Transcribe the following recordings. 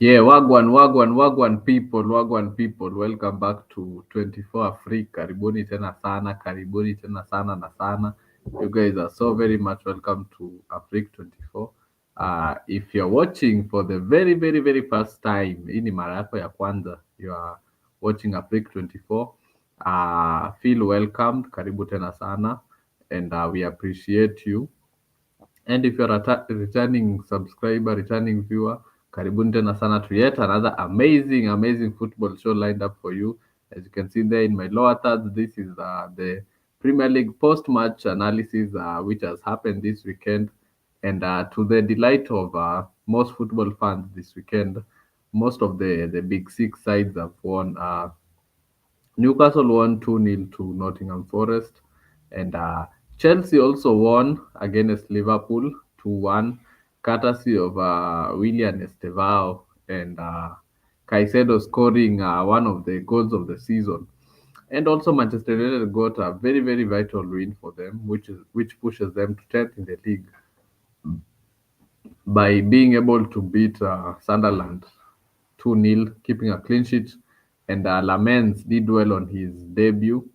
Yeah, wagwan people. Welcome back to 24 Africa. Karibuni tena sana, karibuni tena sana na sana. You guys are so very much welcome to Africa 24. If you're watching for the very first time, hii ni mara yako ya kwanza, you are watching Africa 24. Feel welcomed, karibu tena sana, and we appreciate you. And if you're a returning subscriber, returning viewer, karibuni tena sana to yet another amazing football show lined up for you. As you can see there in my lower third, this is the Premier League post-match analysis which has happened this weekend. And to the delight of most football fans this weekend, most of the big six sides have won. Newcastle won 2-0 to Nottingham Forest, and Chelsea also won against Liverpool 2-1, courtesy of Willian Estevao and Caicedo scoring one of the goals of the season. And also Manchester United got a very vital win for them, which pushes them to 10th in the league by being able to beat Sunderland 2-0, keeping a clean sheet. And Lamens did well on his debut.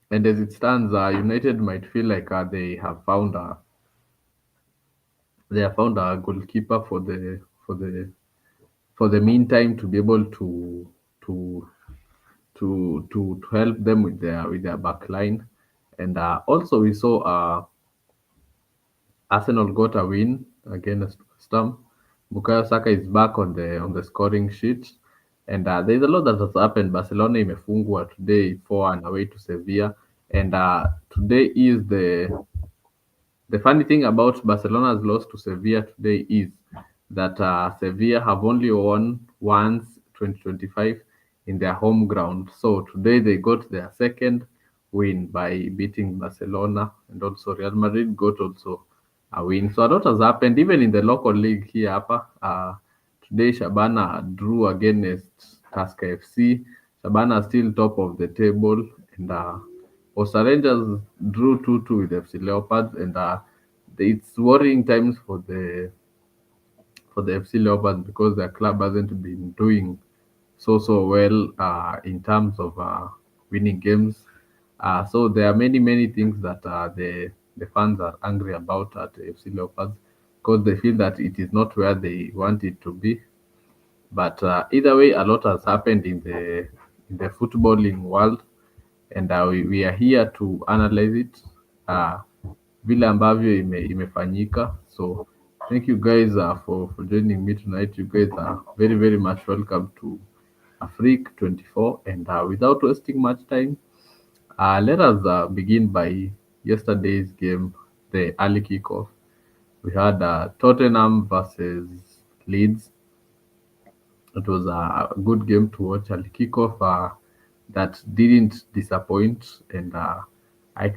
And as it stands, United might feel like they have found a goalkeeper for the meantime to be able to to help them with their back line. And also we saw Arsenal got a win against West Ham. Bukayo Saka is back on the scoring sheet, and there's a lot that has happened. Barcelona imefungwa today 4-1 away to Sevilla, and today is the funny thing about Barcelona's loss to Sevilla today is that Sevilla have only won once 2025 in their home ground. So today they got their second win by beating Barcelona, and also Real Madrid got also a win. So a lot has happened even in the local league here. Today Shabana drew against Tusker FC. Shabana is still top of the table, and Osa Rangers drew 2-2 with FC Leopards, and it's worrying times for the FC Leopards because their club hasn't been doing so well in terms of winning games. So there are many things that the fans are angry about at FC Leopards because they feel that it is not where they want it to be. But either way, a lot has happened in the footballing world, and we are here to analyze it vile ambavyo imefanyika. So thank you guys for joining me tonight. You guys are very much welcome to Afrique 24. And without wasting much time, let us begin by yesterday's game, the early kickoff. We had Tottenham versus Leeds. It was a good game to watch. A kickoff that didn't disappoint, and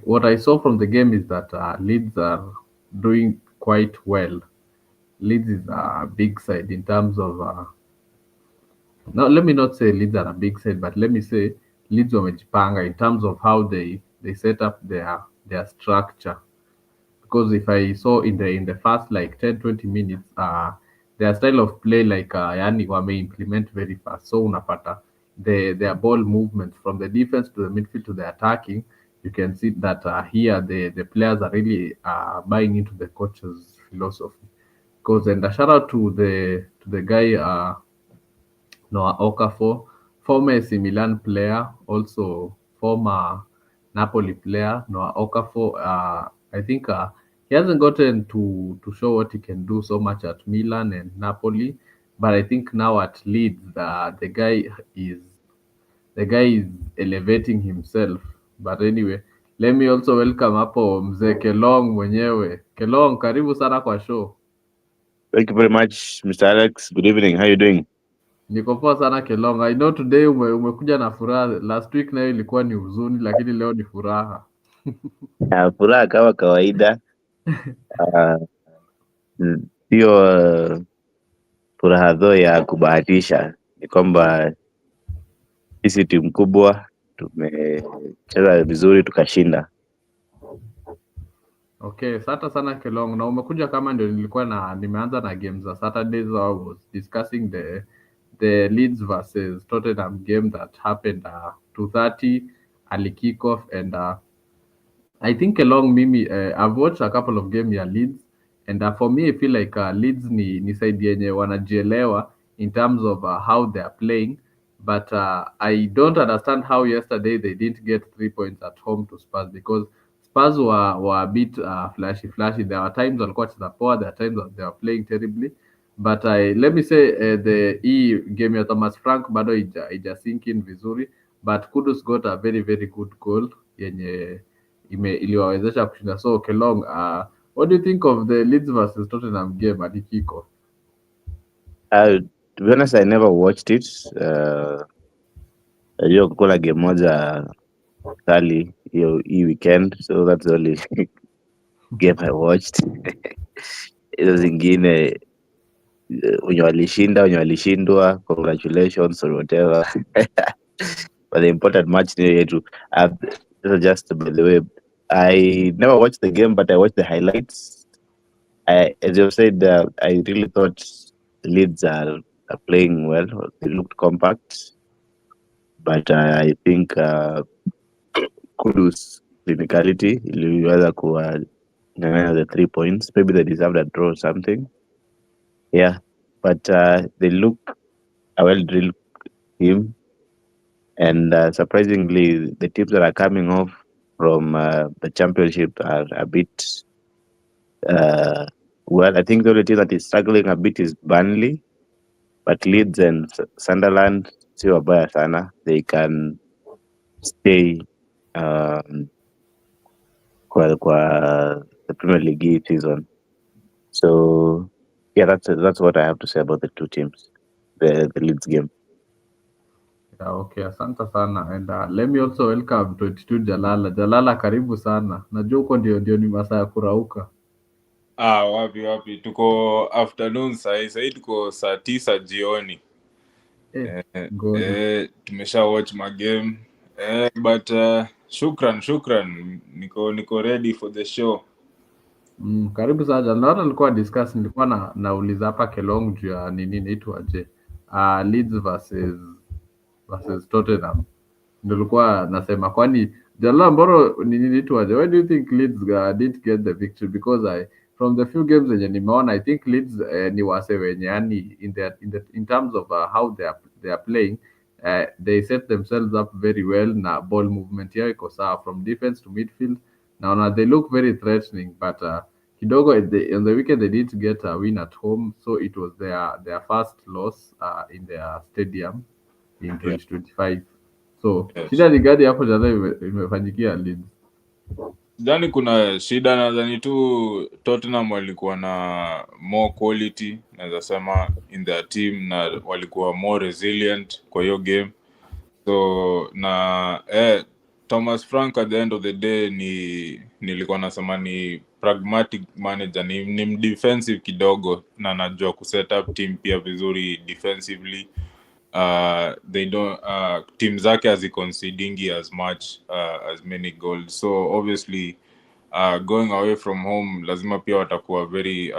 what I saw from the game is that Leeds are doing quite well. Leeds is a big side in terms of no, let me not say Leeds are a big side, but let me say Leeds wamejipanga in terms of how they set up their structure. Because if I saw in the first like 10-20 minutes, their style of play like yani wame implement very fast. So unapata their ball movements from the defense to the midfield to the attacking, you can see that here the players are really buying into the coach's philosophy. Because and a shout out to the guy Noah Okafor, former AC Milan player, also former Napoli player. Noah Okafor, I think he hasn't gotten to show what he can do so much at Milan and Napoli, but I think now at Leeds, is the guy is elevating himself. But anyway, let me also welcome hapo mzee Kelong mwenyewe. Kelong, karibu sana kwa show. Thank you very much, Mr. Alex. Good evening. How you doing? Niko poa sana Kelong. I know today umekuja na furaha. Last week nayo ilikuwa ni huzuni, lakini leo ni furaha. Furaha kama kawaida. Ah, Sio furaha dho ya kubahatisha. Ni kwamba sisi timu kubwa tumecheza vizuri tukashinda. Okay, asante sana Kelong, na umekuja kama ndio nilikuwa nimeanza na game za Saturdays. I was discussing the Leeds versus Tottenham game that happened 2:30 early kickoff, and I think along mimi I've watched a couple of game ya Leeds, and for me I feel like Leeds ni side yenye wanajielewa in terms of how they are playing, but I don't understand how yesterday they didn't get 3 points at home to Spurs, because Spurs were a bit flashy. There were times walikuwa wacheza poa, there are times that they were playing terribly, but let me say the hii game ya Thomas Frank bado ija sink in vizuri, but Kudus got a very good goal yenye iliwawezesha kushinda. So Kelong, what do you think of the Leeds versus Tottenham game at the kickoff? Uh, to be honest, I never watched it. Najua kukuwa na game moja kali hii weekend, so that's the only game I watched. Hizo zingine wenye walishinda, wenye walishindwa, congratulations or whatever. But the important match ni yetu. This is just by the way, I never watched the game, but I watched the highlights. As you said, I really thought Leeds are playing well. They looked compact, but I think Kudus clinicality iliweza kuwanyang'anya the 3 points. Maybe they deserved a draw or something. Yeah, but they look a well-drilled team, and surprisingly, the teams that are coming off from the championship are a bit well. I think the only team that is struggling a bit is Burnley, but Leeds and Sunderland si wabaya sana. They can stay um, kwa the Premier League hii season. So yeah, that's what I have to say about the two teams, the Leeds game. Yeah, okay, asante sana, and let me also welcome 22 Jalala. Jalala, karibu sana. Najua huko ndio ni masaa ya kurauka. Wapi tuko afternoon sahii tuko saa 9 jioni. Ngori. Tumesha watch magame but shukran, niko ready for the show. Karibu sana Jalala. Naona nilikuwa nilikuwa nauliza hapa Kelong juu ya nini inaitwaje, Leeds versus Tottenham. Nilikuwa nasema kwani Jalala, mbona nini inaitwaje, why do you think Leeds didn't get the victory? Because from the few games zenye nimeona, I think Leeds ni wase wenye yani in terms of how they are playing, they set themselves up very well, na ball movement yao iko sawa from defense to midfield. Naona they look very threatening, but kidogo on the weekend they didn't get a win at home, so it was their first loss in their stadium in 2025. So Yes. shida ni gani hapo jana imefanyikia Leeds? Sidhani kuna shida, nadhani tu Tottenham walikuwa na more quality, naweza sema, in their team, na walikuwa more resilient kwa hiyo game. So na Thomas Frank at the end of the day nilikuwa nasema ni pragmatic manager, ni defensive kidogo, na najua kuset up team pia vizuri defensively. They don't team zake haziconcedingi as much as many goals, so obviously going away from home lazima pia watakuwa very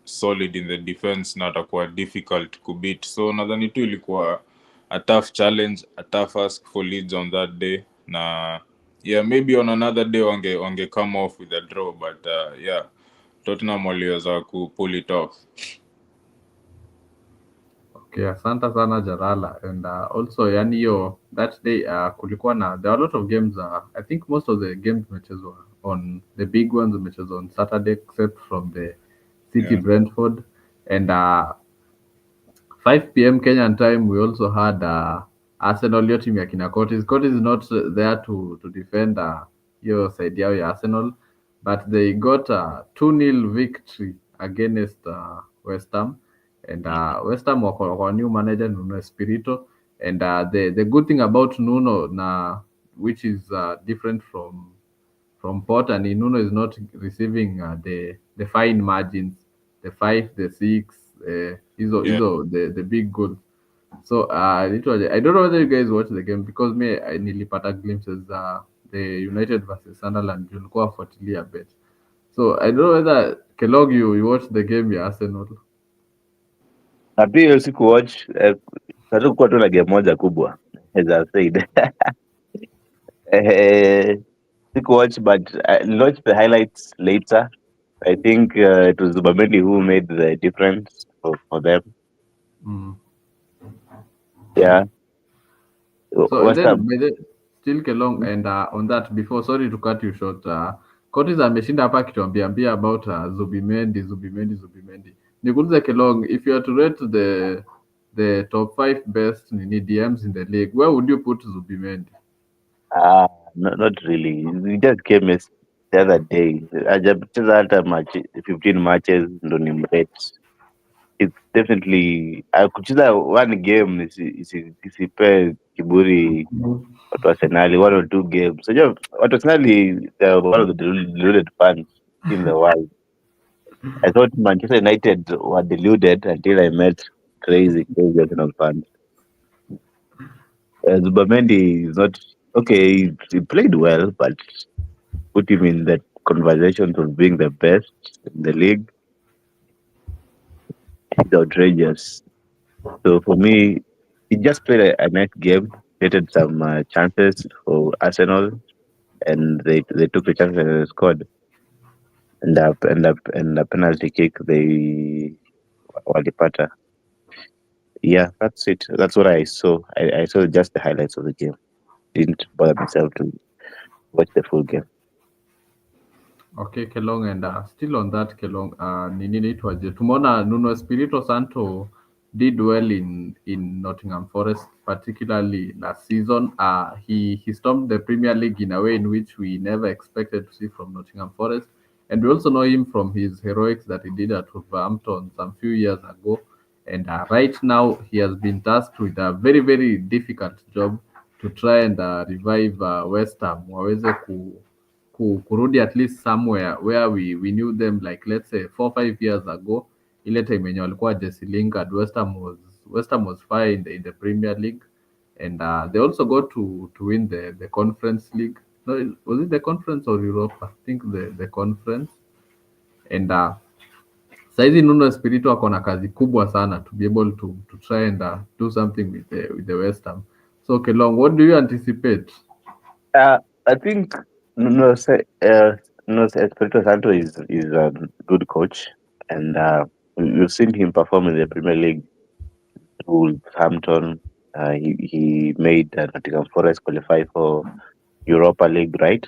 solid in the defense na watakuwa difficult kubeat. So nadhani tu ilikuwa a tough challenge, a tough ask for Leeds on that day, na yeah, maybe on another day wange come off with a draw, but yeah, Tottenham waliweza ku pull it off. Okay, asante sana Jarala, and also yani hiyo that day kulikuwa there were a lot of games. I think most of the games zimechezwa on the big ones zimechezwa on Saturday, except from the City Yeah. Brentford, and 5 p.m. Kenyan time we also had Arsenal, hiyo team ya kina Curtis. Curtis is not there to defend hiyo side yao ya Arsenal, but they got a 2-0 victory against West Ham, and West Ham wako new manager Nuno Espirito, and the good thing about Nuno which is different from Potter, ni Nuno is not receiving the fine margins, the 5, the 6, hizo the big goals. So literally, I don't know whether you guys watch the game, because me nilipata glimpses the United versus Sunderland, nilikuwa fuatilia bet. So I don't know whether Kellogg, you watched the game ya Arsenal. Na pia hiyo siku watch hatukuwa tu na game moja kubwa as I said. Eh, siku watch but I watched the highlights later. I think it was Zubamendi who made the difference for them. Mm. Yeah. So and What's up? then by the still Kelong and on that before, sorry to cut you short. Curtis ameshinda hapa akituambiambia about Zubimendi. Nikuulize Kelong, if you are to rate the top five best nini DMs in the league, where would you put Zubimendi? Not really. We just came the other day. Hajacheza hata match 15 matches ndo nimrate. It's definitely kucheza one game isipe kiburi watu wa Arsenali, one or two games. Unajua watu wa Arsenali they are one of the deluded fans in the world. I thought Manchester United were deluded until I met crazy Arsenal fans. Zubamendi is not okay. He played well, but put him in that conversations of being the best in the league is outrageous. So for me, he just played a nice game, created some chances for Arsenal, and they took the chances and they scored. And the penalty kick they walipata. Yeah, that's it. That's what I saw. I saw just the highlights of the game. Didn't bother myself to watch the full game. Okay, Kelong, and still on that Kelong, nini inaitwaje? Tumeona Nuno Espirito Santo did well in Nottingham Forest, particularly last season. He stormed the Premier League in a way in which we never expected to see from Nottingham Forest, and we also know him from his heroics that he did at Wolverhampton some few years ago. And right now, he has been tasked with a very difficult job to try and revive West Ham waweze kurudi at least somewhere where we knew them, like let's say 4 5 years ago, ile time yenye walikuwa Jesse Lingard. West Ham was fire in the Premier League, and they also got to win the Conference League. No, was it the Conference or Europa? I think the Conference. And saizi Nuno Espirito ako na kazi kubwa sana to be able to try and do something with the West Ham. So Kelong, what do you anticipate? I think no Espirito Santo is a good coach, and we've seen him perform in the Premier League through Wolverhampton. He made Nottingham Forest qualify for Europa League, right?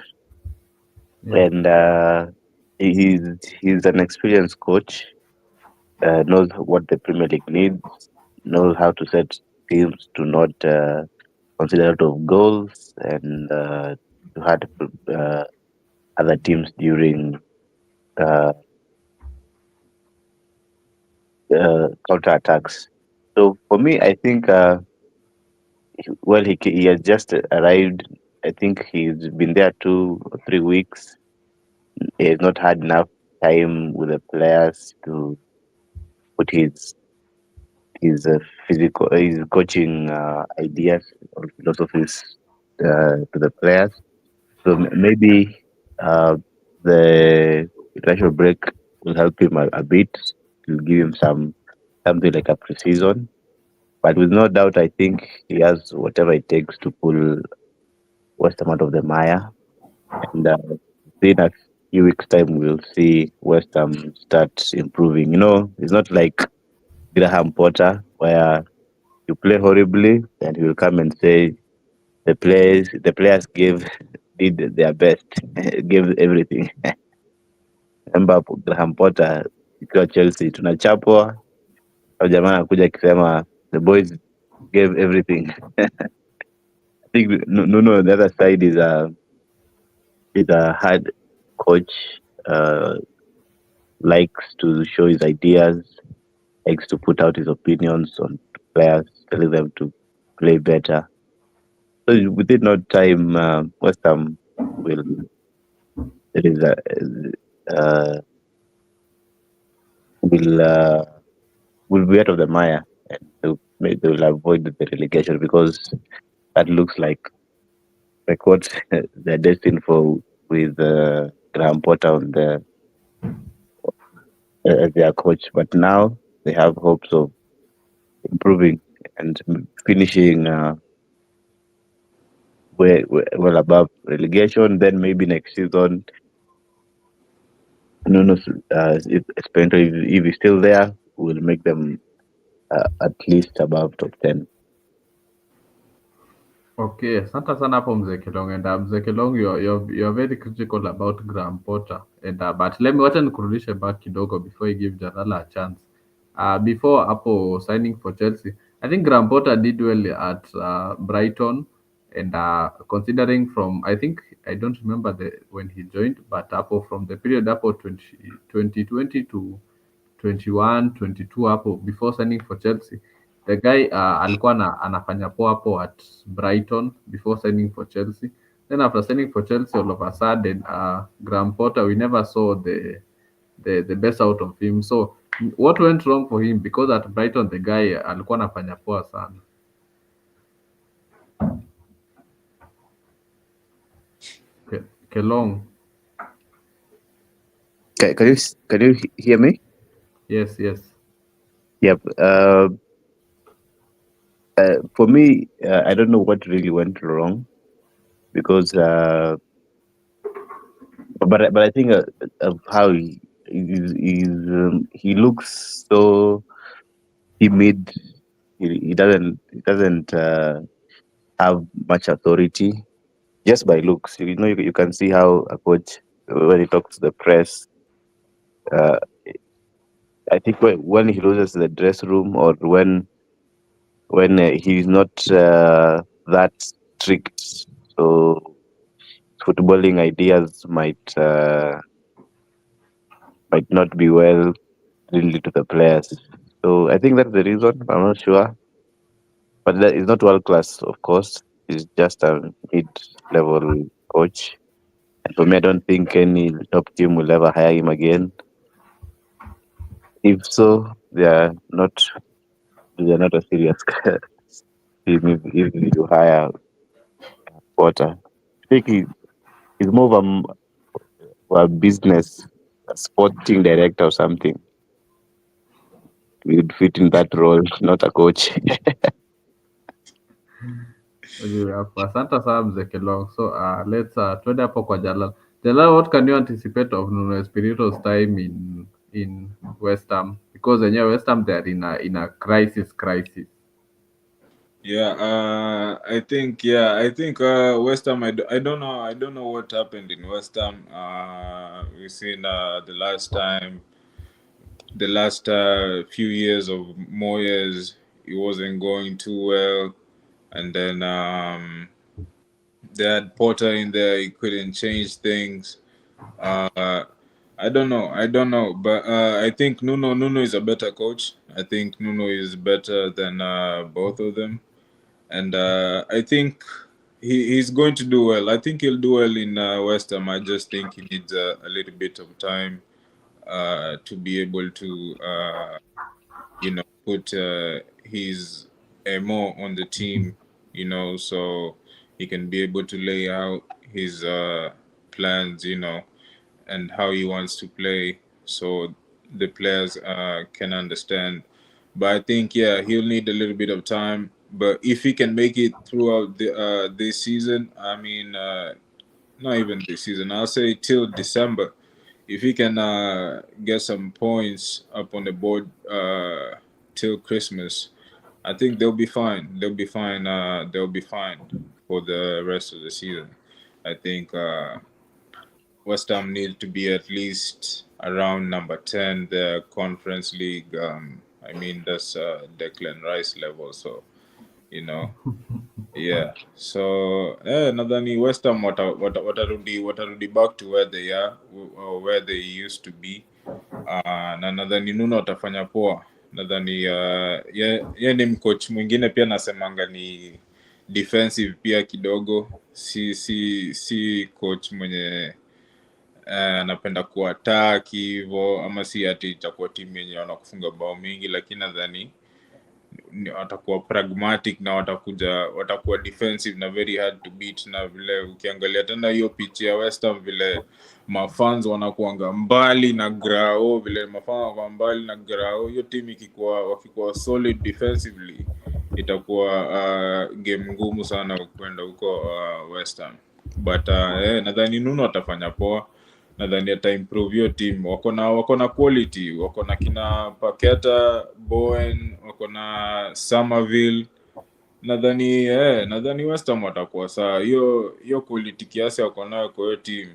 Yeah. And he's he's an experienced coach. Knows what the Premier League needs. Knows how to set teams to not consider a lot of goals and to hurt other teams during uh, counter attacks. So for me, I think he has just arrived. I think he's been there 2 or 3 weeks. He has not had enough time with the players to put his coaching ideas or philosophies to the players. So maybe uh, the international break will help him a bit. Will give him something like a pre-season. But with no doubt, I think he has whatever it takes to pull West Ham out of the mire. And in a few weeks' time, we'll see West Ham start improving. It's not like Graham Potter, where you play horribly and he will come and say the players did their best, gave everything. Remember Graham Potter ikiwa Chelsea tunachapwa, au jamaa anakuja akisema the boys gave everything. I think no, the other side is a hard coach, uh, likes to show his ideas, likes to put out his opinions on players, telling them to play better. So within no time, West Ham will there is a uh, will will be out of the mire, and they will avoid the relegation because that looks like what they're destined for with Graham Potter on there. as their coach. But now they have hopes of improving and finishing well above relegation. Then maybe next season, Nuno, especially if he's still there, will make them at least above top 10. Okay, asante sana hapo mzee Kilong. And mzee Kilong, you're very critical about Graham Potter. And but let me wacha nikurudishe back kidogo before you give Jalala a chance. Before hapo signing for Chelsea, I think Graham Potter did well at Brighton. And considering from, I think I don't remember the when he joined, but hapo from the period hapo 2020 to 21, 22 hapo before signing for Chelsea. The guy alikuwa anafanya poa hapo at Brighton before signing for Chelsea. Then after signing for Chelsea, all of a sudden, Graham Potter, we never saw the best out of him. So what went wrong for him? Because at Brighton the guy alikuwa anafanya poa sana. Kelong. Can you hear me? Yes, yes. Yep. For me, I don't know what really went wrong because, but I think of how he looks so timid. He doesn't have much authority just by looks. You can see how a coach when he talks to the press. Uh, I think when he loses the dress room or when he's not that strict, so footballing ideas might not be well really to the players. So I think that's the reason. I'm not sure, but that is not world class, of course. He's just a mid-level coach, and for me, I don't think any top team will ever hire him again. If so, they are not a serious team. If you hire Potter, I think he's more of a business, a sporting director or something. He would fit in that role, not a coach. Asante sana mzee Kelong. So let's twende hapo kwa Jalal. Jalal, what can you anticipate of Nuno Espirito's time in West Ham? Because wenyewe West Ham they are in a crisis. I think West Ham. I don't know. I don't know what happened in West Ham. We've seen the last few years of Moyes, it wasn't going too well, and then they had Potter in there. He couldn't change things. I don't know. But I think Nuno is a better coach. I think Nuno is better than both of them, and I think he's going to do well. I think he'll do well in West Ham. I just think he needs a little bit of time to be able to put his more on the team. So he can be able to lay out his plans. And how he wants to play, so the players can understand. But I think he'll need a little bit of time. But if he can make it throughout this season, I mean, not even this season, I'll say till December. If he can get some points up on the board till Christmas, I think they'll be fine. They'll be fine. They'll be fine for the rest of the season. I think West Ham need to be at least around number 10, the Conference League. I mean, that's Declan Rice level. So, yeah. So, nadhani West Ham watarudi back to where they are or where they used to be. Na nadhani Nuno atafanya poa. Nadhani ye ni mcoach mwingine pia nasemanga ni defensive pia kidogo. Si coach mwenye anapenda kuataki hivyo, ama si ati itakuwa timu yenye wanakufunga bao mingi, lakini nadhani watakuwa pragmatic na watakuwa defensive na very hard to beat. Na vile ukiangalia tena hiyo pitch ya West Ham vile mafans wanakuanga mbali na grao, vile mafans wanakuwa mbali na grao, hiyo team wakikuwa solid defensively itakuwa game ngumu sana kwenda huko West Ham. But nadhani Nuno atafanya poa. Nadhani ata improve your team. Wako na quality, wako na kina Paqueta, Bowen, wako na Somerville. Nadhani West Ham watakuwa sawa. Hiyo quality kiasi wako nayo kwa hiyo team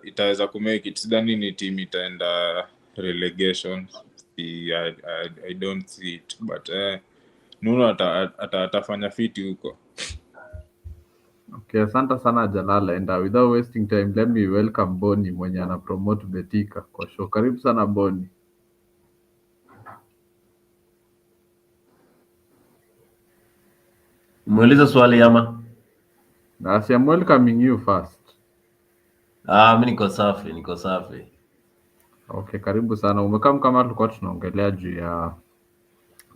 itaweza kumake it. Sidhani ni team itaenda relegation. I don't see it, but Nuno atafanya fiti huko. Okay, asante sana Jalal, and without wasting time, let me welcome Boni mwenye ana promote Betika kwa show. Karibu sana Boni. Muulize swali ama? I'm welcoming you first. Mimi niko safi. Okay, karibu sana. Umekaa kama tulikuwa tunaongelea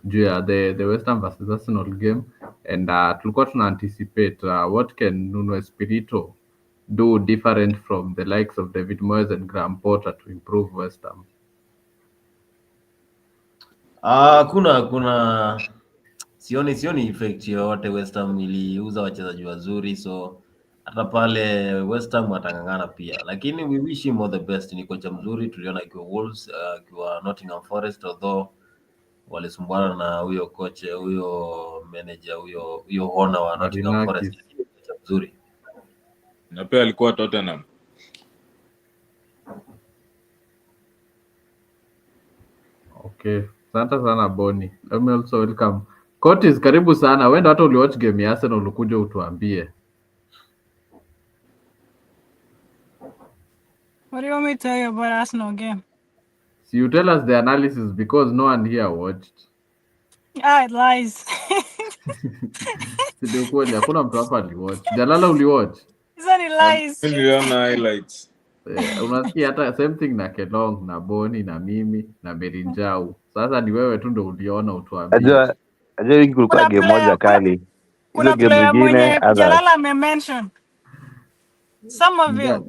juu ya the West Ham versus Arsenal game, and tulikuwa tuna anticipate what can Nuno Espirito do different from the likes of David Moyes and Graham Potter to improve West Ham. Kuna sioni effect yoyote. West Ham iliuza wachezaji wazuri, so hata pale West Ham watangangana pia, lakini we wish him all the best. Ni kocha mzuri, tuliona ikiwa Wolves, ikiwa Nottingham Forest, although walisumbuana na huyo kocha, huyo manager, huyo owner wa Nottingham Forest, kocha mzuri. Na pia alikuwa Tottenham. Okay, asante sana Boni. Let me also welcome Curtis, karibu sana. Wenda hata uliwatch game ya Arsenal ulikuja utuambie. What do you want me to tell you about Arsenal game? So you tell us the analysis because no one here watched. It lies. Ndio kweli, hakuna mtu hapa aliwatch. Jalala uliwatch? Isn't it lies? Niliona highlights. Unasikia hata same thing na Kelong na Boni na mimi na Berinjau. Sasa ni wewe tu ndio uliona utuambie. Ajua wiki kulikuwa game moja kali. Hizo Kuna game player zingine mwenye others. Jalala amemention. Somerville.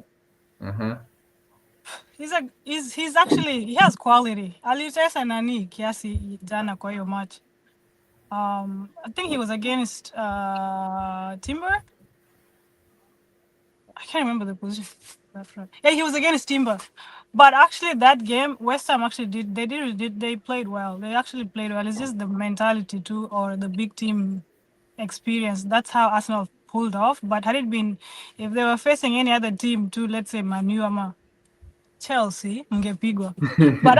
He's actually, he has quality. Alitesa nani kiasi jana kwa hiyo match. I think he was against Timber. I can't remember the position. Yeah, he was against Timber. But actually that game, West Ham actually they played well. They actually played well. It's just the mentality too, or the big team experience. That's how Arsenal pulled off. But had it been, if they were facing any other team too, let's say Man U ama Chelsea, mngepigwa. But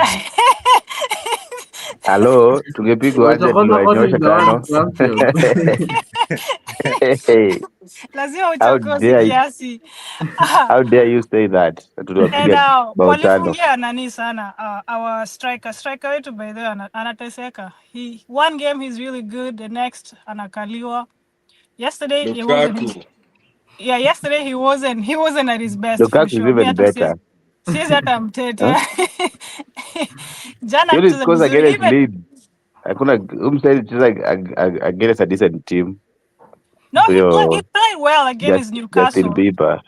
Hello, tungepigwa aje tuliwanyosha tano. lazima uchokoze kiasi. How dare you say that? Tuliwapiga bao tano. Walifungia nani sana our striker wetu by the way anateseka. One game he's really good, the next anakaliwa. Yesterday he wasn't. Yeah, yesterday he wasn't at his best. Lukaku is even better. Says hata mtete. Jana He tucheza scores vizuri. against Leeds. Hakuna umsaidi like against a decent team. No, he played well against Newcastle. Justin Bieber.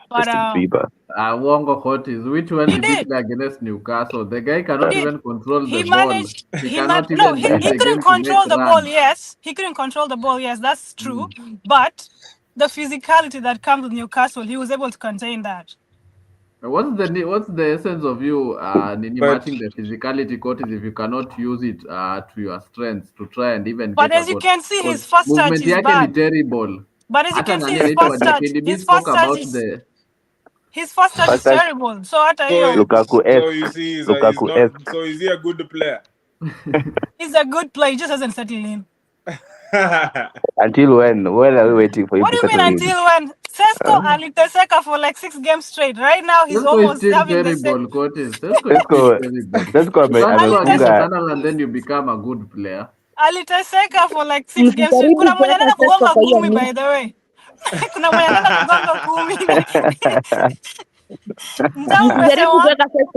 Wongo Curtis, which one did he play against Newcastle? The guy cannot even control the ball. He couldn't control the ball. Yes, he couldn't control the ball. Yes, that's true. But the physicality that comes with Newcastle, he was able to contain that. What's the essence of you matching the physicality, Curtis, if you cannot use it to your strengths to try and even but as you can see, his first touch is bad. Terrible. But as you can see, his first touch is terrible. So Lukaku so is he a good player? He's a good player. He just hasn't settled in. Until when? When are we waiting for you to settle in? What do you mean until when? Sesko aliteseka for like 6 games straight. Right now he's almost having the same. Sesko amefunga. And then you become a good player. Aliteseka for like 6 games straight. Kuna mwenye anaenda kugonga 10 by the way. Kuna mwenye anaenda kugonga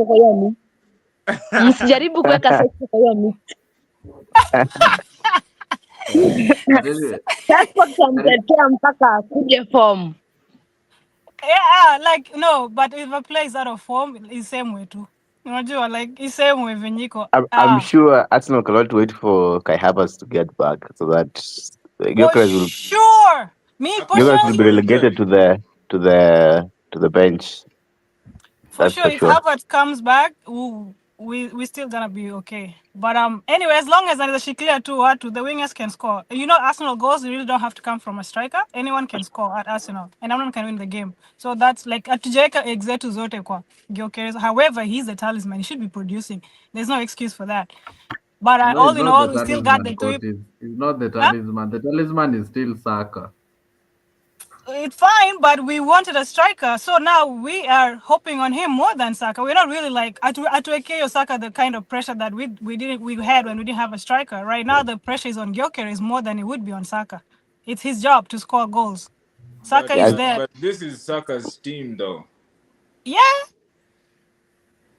10. Msijaribu kuweka Sesko kwa hiyo mix. But anyway, Transport Kari- tamtetea mpaka akuje form. Yeah, like no, but if a player is out of form, it's same way too. Unajua, like it's same way venye iko. I'm sure Arsenal cannot wait for Kai Havertz to get back so that For Gyökeres sure. Me will be personally, relegated to the bench. for That's sure, for if sure. Harvard comes back, ooh, we still gonna be okay. But anyway, as long as there is a clear to what the wingers can score. You know, Arsenal goals really don't have to come from a striker. Anyone can score at Arsenal, and anyone can win the game. So that's like atujeka exetu zote kwa Gyökeres. However, he's the talisman. He should be producing. There's no excuse for that. But no, all it's in not the all, we still got talisman, the three. Curtis. It's not the Huh? talisman. The talisman is still Saka. It's fine, but we wanted a striker, so now we are hoping on him more than Saka. We're not really like at Saka the kind of pressure that we had when we didn't have a striker. Right now, the pressure is on Gyökeres more than it would be on Saka. It's his job to score goals. Saka But is Yeah, there. but this is Saka's team though. Yeah,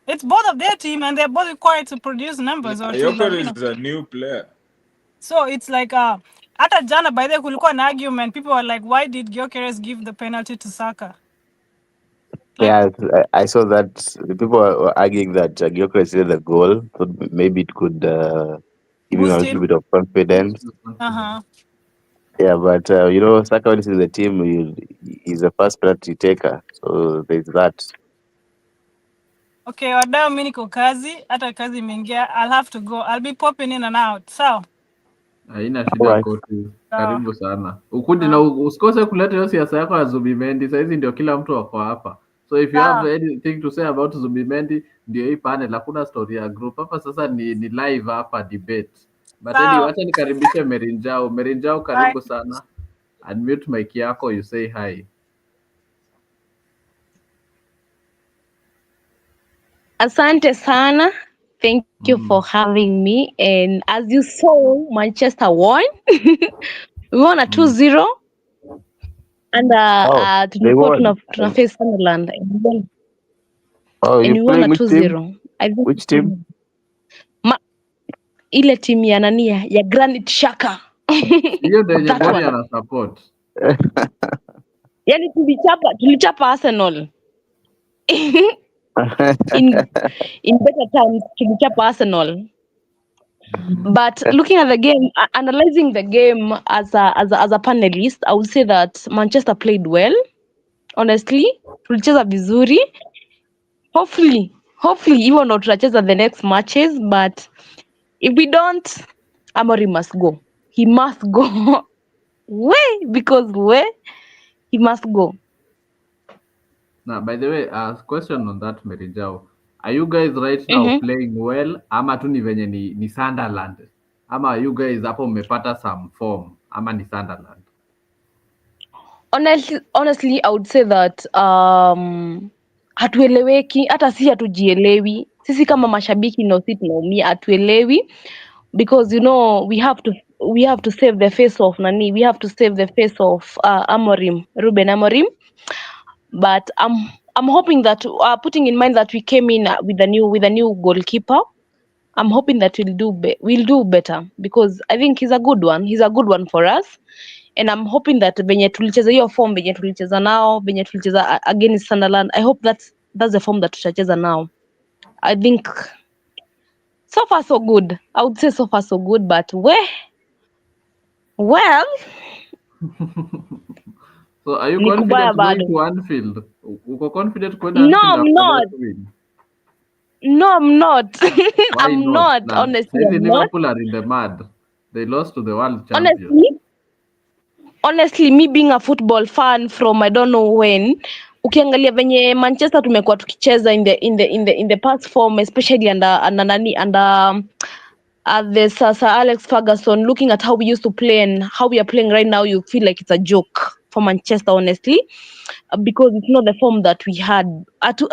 it's both of their team, and they're both required to produce Yeah, numbers or to like Joker is a new player. So it's like hata jana by the way kulikuwa an argument. People were like, why did Gyökeres give the penalty to Saka? Like yeah, I saw that the people were arguing that Gyökeres did the goal, so maybe it could give him a boost little him. bit of confidence. Uh-huh. Yeah, but Saka when he's in the team, he's the first penalty taker, so there's that. Okay, wadau, mimi niko kazi, hata kazi imeingia. I'll have to go. I'll be popping in and out. Sawa. Haina All shida right. Curtis. Sawa. Karibu sana. Ukuje na usikose kuleta hiyo siasa yako ya Zubimendi. Saa hizi ndio kila mtu wako hapa. So if you Sawa. have anything to say about Zubimendi, ndio hii panel. Hakuna story ya group hapa. Sasa ni live hapa debate. But anyway, Sawa. acha nikaribishe Merinjao. Merinjao, Bye. karibu sana. Unmute mic yako, you say hi. Asante sana. Thank you for having me. And as you saw, Manchester won. We won a 2-0. And Oh, they tulikuwa won. tuna face Sunderland. And we won, Oh, and you we won playing a which team? 2-0. I think Which team? ile timu ya nania ya Granit Xhaka. Hiyo ndio yenye That Boni one. ana support. Yani tulichapa Arsenal. in better times tulichapa Arsenal. But looking at the game, analyzing the game as a panelist, I would say that Manchester played well. Honestly, tulicheza vizuri. Hopefully even ndo tutacheza the next matches, but if we don't, Amorim must go. He must go. Because he must go. Now, by the way, question on that Merinjao. Are you guys right now playing well ama tu ni venye ni Sunderland? Ama you guys hapo mmepata some form ama ni Sunderland? Honestly, I would say that hatueleweki, hata si hatujielewi. Sisi kama mashabiki ndio sisi tunaumia, hatuelewi because we have to save the face of we have to save the face of Ruben Amorim. But I'm hoping that putting in mind that we came in with a new goalkeeper, I'm hoping that we'll do better because I think he's a good one. He's a good one for us. And I'm hoping that venye tulicheza hiyo form venye tulicheza nao venye tulicheza against Sunderland, I hope that's the form that tutacheza now. I think so far so good. I would say so far so good, but well So are you ni kubaya confident going bado. to Anfield? Uko confident kwenda No, Anfield I'm after not. that win? No, I'm not. Why I'm not? not. Now, Honestly, saizi I'm not. Liverpool are in the mud. They lost to the world champions. Honestly, me being a football fan from I don't know when, ukiangalia venye Manchester tumekuwa tukicheza in the past form, especially under the Sir Alex Ferguson, looking at how we used to play and how we are playing right now, you feel like it's a joke for Manchester, honestly, because it's not the form that we had.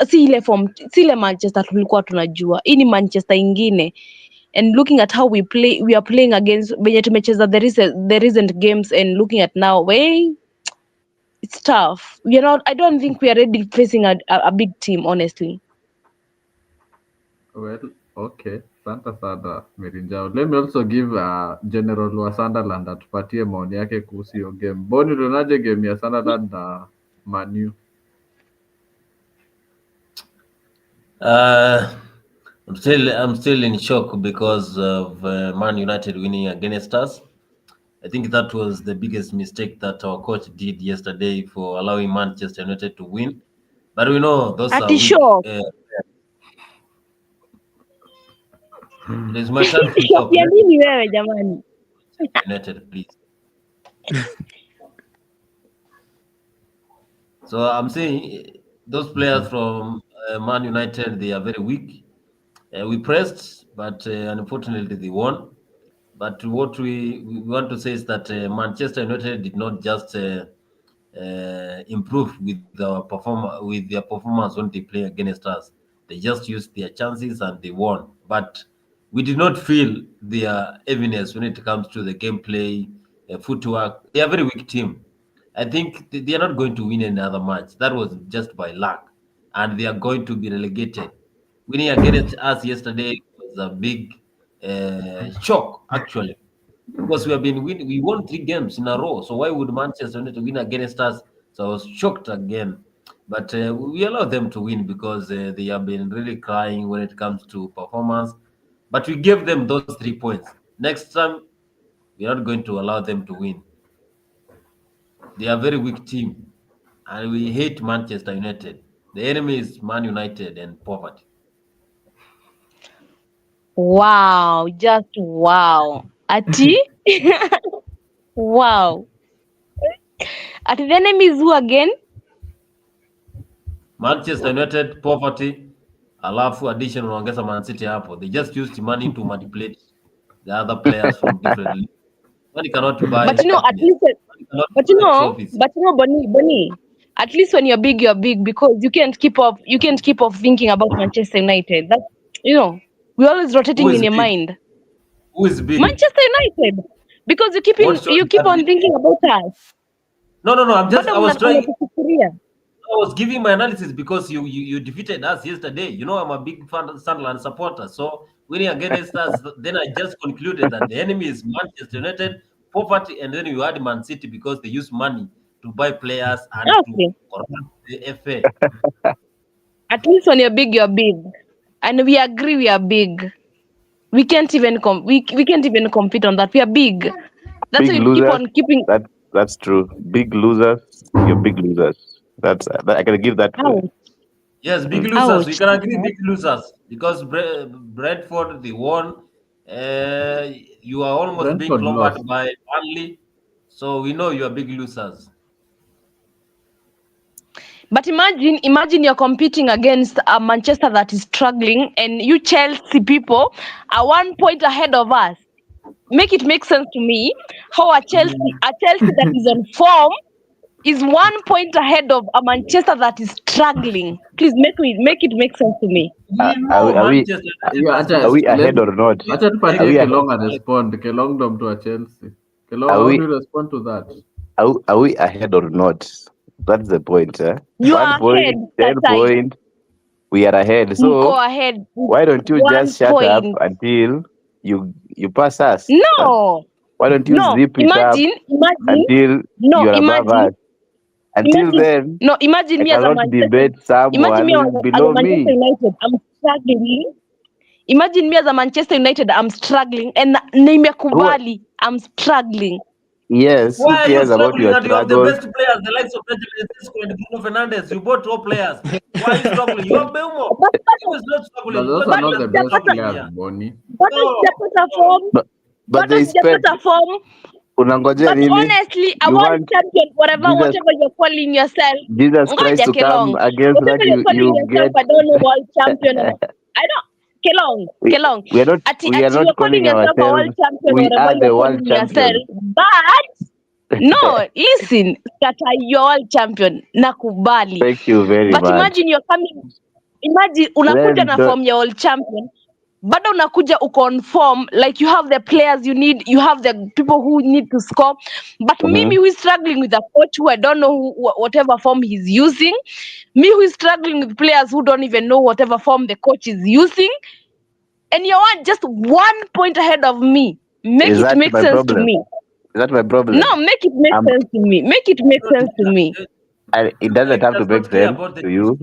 Si ile Manchester tulikuwa tunajua. Hii ni Manchester ingine. And looking at how we are playing against venye tumecheza the recent games, and looking at now, it's tough. I don't think we are ready facing a big team, honestly. Well, Okay, asante sana Mirinjao. Let me also give General wa Sunderland atupatie maoni yake kuhusu hiyo game. Boni, unaonaje game ya Sunderland na Manu? I'm still in shock because of Man United winning against us. I think that was the biggest mistake that our coach did yesterday for allowing Manchester United to win. But we know those are Ati weak. shock. It is my turn to Shock talk. ya nini wewe jamani? United, please. So I'm saying those players from Man United, they are very weak. We pressed, but unfortunately they won. But what we want to say is that Manchester United did not just improve with their performance when they play against us. They just used their chances and they won. But we did not feel their heaviness when it comes to the gameplay, footwork. They are a very weak team. I think they are not going to win another match. That was just by luck, and they are going to be relegated. Winning against us yesterday was a big shock, actually, because we won 3 games in a row. So why would Manchester United win against us? So I was shocked again. But we allowed them to win because they have been really crying when it comes to performance. But we gave them those 3 points. Next time, we are not going to allow them to win. They are a very weak team, and we hate Manchester United. The enemy is Man United and poverty. Wow, just wow. Ati? Wow. Ati the enemy is who again? Manchester United, poverty, alafu addition unaongeza Man City hapo. They just used money to manipulate the other players from different leagues. Money cannot buy But you know, at happiness. least, Money cannot but you buy know, trophies. Bonnie, at least when you're big because you can't keep up thinking about Manchester United. That we're always Who rotating is in your big? mind. Who is big? Manchester United. Because What show you is keep that on big? thinking about us. No. I Bado was trying. mnatufikiria. I was giving my analysis because you defeated us yesterday. You know, I'm a big Sunderland supporter. So winning against us, then I just concluded that the enemy is Manchester United, poverty, and then you add Man City because they use money to buy players and to Okay. corrupt the FA. At least when you're big. And we agree we are big. We can't even we can't even compete on that. We are big. That's why Big you keep losers. on keeping That's true. Big losers. You're big losers. That's I can give that. ouch. Yes, big Mm. losers. We Ouch. can agree big losers because Brentford they won. You are almost being Brentford clobbered lost. by Burnley, so we know you are big losers. But imagine you're competing against a Manchester that is struggling, and you Chelsea people are 1 point ahead of us. Make it make sense to me how a Chelsea that is on form is 1 point ahead of a Manchester that is struggling. Please make it make sense to me. We know Are we Manchester United Hiyo has acha are been we ahead let or not? acha Are tupatie we Kelong a respond. Kelong ndo mtu wa Chelsea. Kelong, are how we do you respond to that? are we ahead or not? That's the point. You 1 are point, ahead, 10 Tatai. point. We are ahead. Mko So ahead with why don't you 1 just shut up point. until you pass us? No, Why don't you no. zip it up until No, you're above us? Until then, imagine I me as a cannot Manchester. debate Imagine me someone as a below Manchester me. United. I'm struggling. Imagine me as a Manchester United. I'm struggling, and nimekubali. I'm struggling. Yes, who Why are you cares about struggling your and you have the struggles? best players, the likes of Benjamin Sesko and Bruno Fernandes? You bought top players. Why are you struggling? You have Belmo. But You is not struggling But those because are but not you the are best struggling players, here. Bonnie. bado No, sijapata no. form. But Bado they spent. sijapata form. Unangojea But nini? honestly, a You world want champion, whatever Jesus you're calling yourself. Jesus Christ Ngoja to come Kelong. against that Whatever you're calling you yourself, get. I don't know, world champion. I don't. Kelong. We are not we are Ati not you're calling calling yourself a world ourselves. champion, We whatever are the you're world calling yourself. champions. But no, listen, Tata, you're world champion. Nakubali. Thank you very But much. imagine unakuja Then na form ya world champion. Bado unakuja uconform, like you have the players you need, you have the people who need to score. But mimi who is struggling with a coach who I don't know whatever form he's using, me who is struggling with players who don't even know whatever form the coach is using, and you're just 1 point ahead of me. Make Is it that make my sense to problem? me. Is that my problem? No, make it make sense to me. Make it make No, sense to me. And it doesn't have to does make not care sense about the to team. you.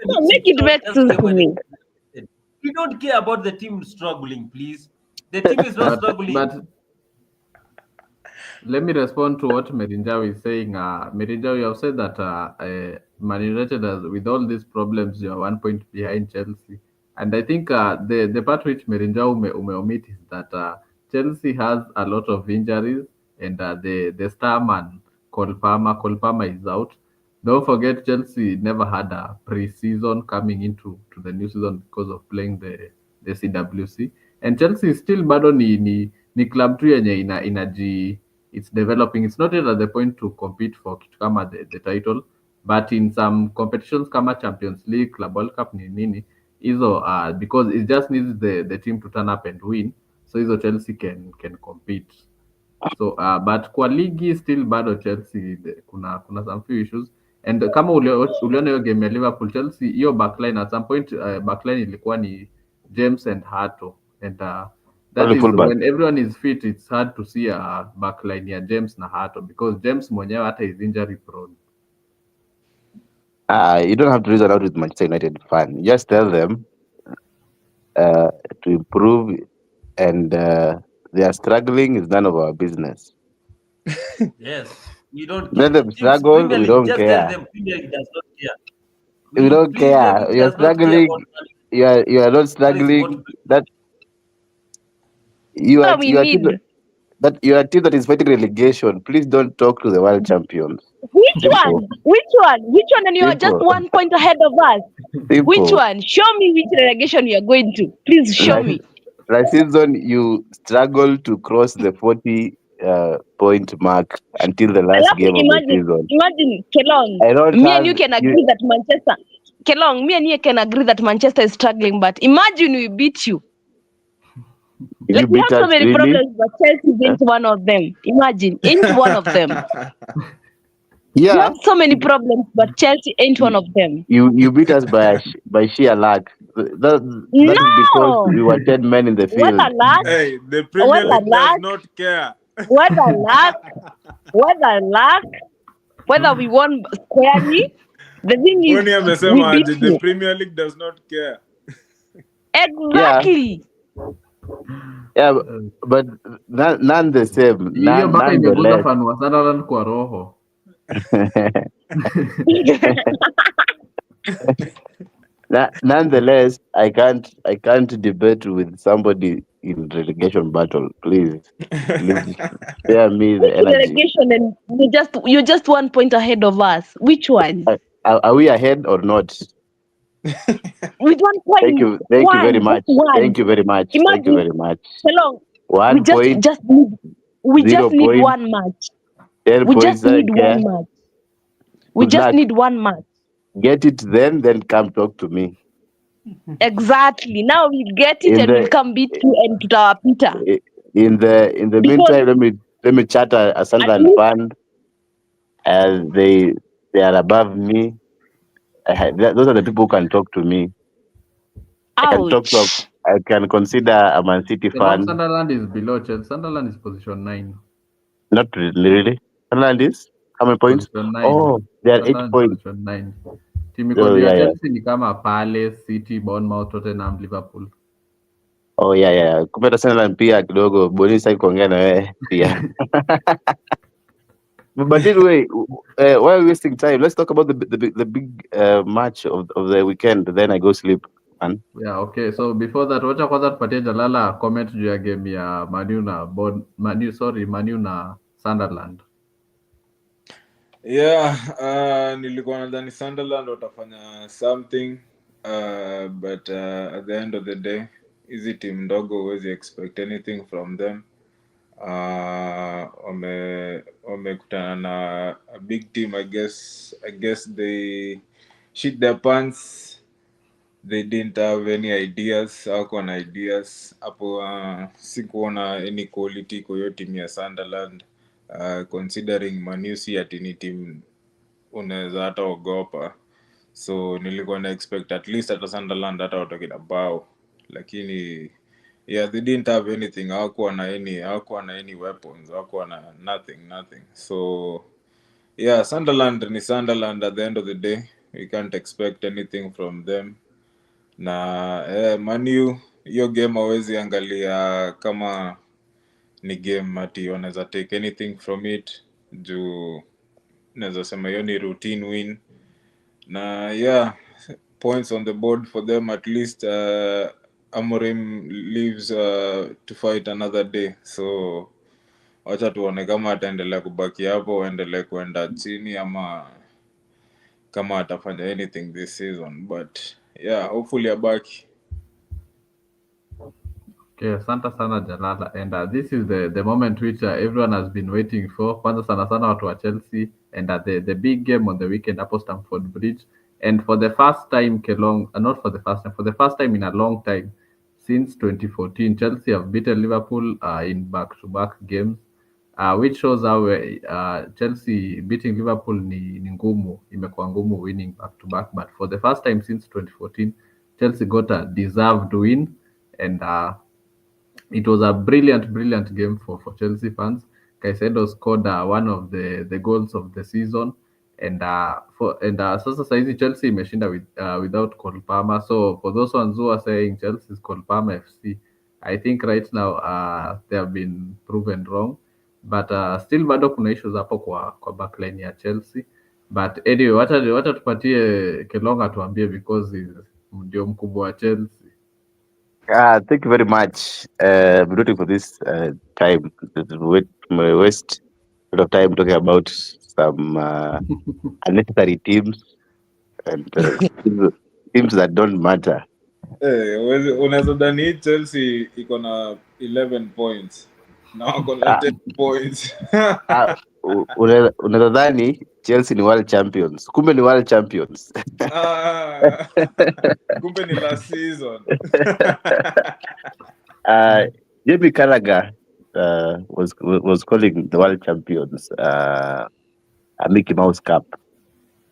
No, make it make sense to me. We don't care about the team struggling, please. The team is not struggling. But let me respond to what Merinjao is saying. Merinjao, you have said that Man United, has, with all these problems, you are 1 point behind Chelsea. And I think the part which Merinjao omit is that Chelsea has a lot of injuries, and the star man, Cole Palmer is out. Don't forget, Chelsea never had a pre-season coming into to the new season because of playing the CWC. And Chelsea is still bado ni club tu yenye inaji it's developing. It's not yet at the point to compete for kitu kama the title, but in some competitions kama Champions League, Club World Cup ni nini hizo, because it just needs the team to turn up and win, so hizo Chelsea can compete. So but kwa ligi still bado Chelsea kuna some few issues, and kama uliona hiyo game ya Liverpool Chelsea, hiyo backline at some point backline ilikuwa ni James and Hato, and that Only is fullback. when everyone is fit, it's hard to see a backline ya James na Hato because James mwenyewe hata is injury prone. You don't have to reason out with Manchester United fan. Just tell them to improve, and they are struggling is none of our business. Yes, we don't Let care. them Teams, struggle. Premier We League, don't just care. tell them Premier League does not care. We don't Premier care. League You're does not care struggling. about You are not that is struggling. what That you are What we you are team need. that you are a team that is fighting relegation. Please don't talk to the world champions. Which Simple. one? Which one? Which one? And you are just Simple. 1 point ahead of us. Which Simple. one? Show me which relegation you are going to. Please show Last, me. last season, you struggled to cross the 40 point mark until the last Alafu game of the imagine, season. imagine Kelong. I don't Me and you have can you. agree that Manchester. Kelong, me and you can agree that Manchester is struggling, but imagine we beat you. You Like we beat have so us many really? problems, but Chelsea ain't one of them. Imagine, ain't one of them. We Yeah. have so many problems, but Chelsea ain't one of them. You beat us by sheer luck. That is because No! we were 10 men in the What field. a luck! Hey, the What Premier a League does luck! not care. What a luck! What a luck! Whether we won squarely, the thing is, Oni we amesema beat aje, the you. Premier League does not care. Exactly. Yeah, but none the same. Hiyo mpaka imeguza Nonetheless. fan wa Sunderland kwa roho. Nonetheless, I can't debate with somebody in relegation battle. Please spare me the Which energy. relegation? And you're just 1 point ahead of us. Which one? Are we ahead or not? With 1 point. Thank you one, very just much. one. Thank you very much. Thank you Imagine, very much. Hello. 1 We point, just need. We 0 just need point, one match. 10 We points. just I need care. one match. We Good just luck. need one match. Get it then come talk to me. Exactly. Now we get it In and the- we'll come beat you and to our Peter. In the Because- meantime, let me chat a Sunderland least- fan, as they are above me. Those are the people who can talk to me. Ouch. I can consider a Man City The long fan. Sunderland is below Chelsea. Sunderland is position 9. Not really. Sunderland is how many points? Position 9. Oh, they are 8 Sunderland is points. position 9. Timu iko juu ya Chelsea ni kama Palace, City, Bournemouth, Tottenham, Liverpool. Oh yeah. Kumbe hata Sunderland pia kidogo Boni sasa kuongea na wewe pia. But anyway, why are we wasting time? Let's talk about the big match of the weekend. Then I go sleep, man. Yeah, okay. So before that, wacha kwanza tupatie Jalala comment juu ya game ya Manu na Sunderland. Yeah, nilikuwa nadhani Sunderland watafanya something, but at the end of the day, hizi team ndogo huwezi expect anything from them. Wamekutana na a big team. I guess they shit their pants. They didn't have any ideas. Hawakuwa na ideas hapo. Sikuona any quality kwa hiyo team ya Sunderland, considering Manu si ati ni team unaweza hata ogopa, so nilikuwa na expect at least hata Sunderland hata watoke na bao, lakini yeah, they didn't have anything. Hawakuwa na any weapons. Hawakuwa na nothing. So yeah, Sunderland ni Sunderland. At the end of the day, we can't expect anything from them. Na Manu, hiyo game hawezi angalia kama ni game ati wanaweza take anything from it, juu naweza sema hiyo ni routine win. Na yeah, points on the board for them at least. Amorim leaves to fight another day, so wacha tuone kama ataendelea kubaki hapo, waendelee kuenda chini, ama kama atafanya anything this season, but yeah, hopefully abaki. Okay, asante sana Jalala, and this is the moment which everyone has been waiting for. Kwanza sana sana watu wa Chelsea, and the big game on the weekend hapo Stamford Bridge, and for the first time Kelong, not for the first time, for the first time in a long time since 2014, Chelsea have beaten Liverpool in back-to-back games, which shows how Chelsea beating Liverpool ni ngumu, imekuwa ngumu winning back-to-back, but for the first time since 2014, Chelsea got a deserved win, and it was a brilliant game for Chelsea fans. Caicedo scored one of the goals of the season, and sasa saizi Chelsea imeshinda without Cole Palmer. So for those ones who are saying Chelsea is Cole Palmer FC, I think right now they have been proven wrong, but still bado kuna issues hapo kwa backline ya Chelsea. But anyway, wacha tupatie Kelonga tuambie, because ndio mkubwa wa Chelsea. Thank you very much. Been waiting for this time. Waste a lot of time talking about some unnecessary teams and teams that don't matter. Unaweza dhani hii Chelsea iko na 11 points na wako na 10 points. Unaweza dhani Chelsea ni world champions, kumbe ni world champions. Kumbe ni last season. Jamie Carragher was calling the world champions a Mickey Mouse Cup,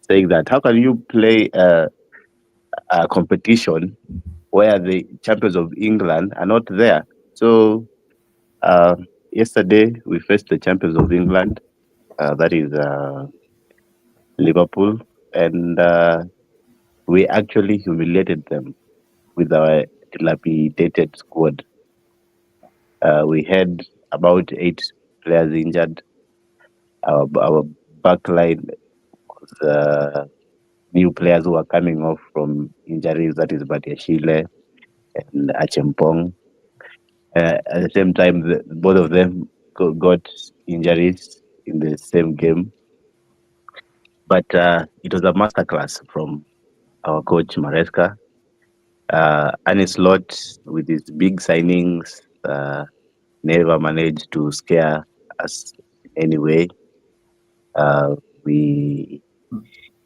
saying that how can you play a competition where the champions of England are not there? So yesterday we faced the champions of England, that is Liverpool, and we actually humiliated them with our dilapidated squad. We had about 8 players injured. Our backline was new players who are coming off from injuries, that is Badiashile and Achempong. At the same time, both of them got injuries in the same game. But it was a masterclass from our coach Maresca. Arne Slot, with his big signings, never managed to scare us in any way. We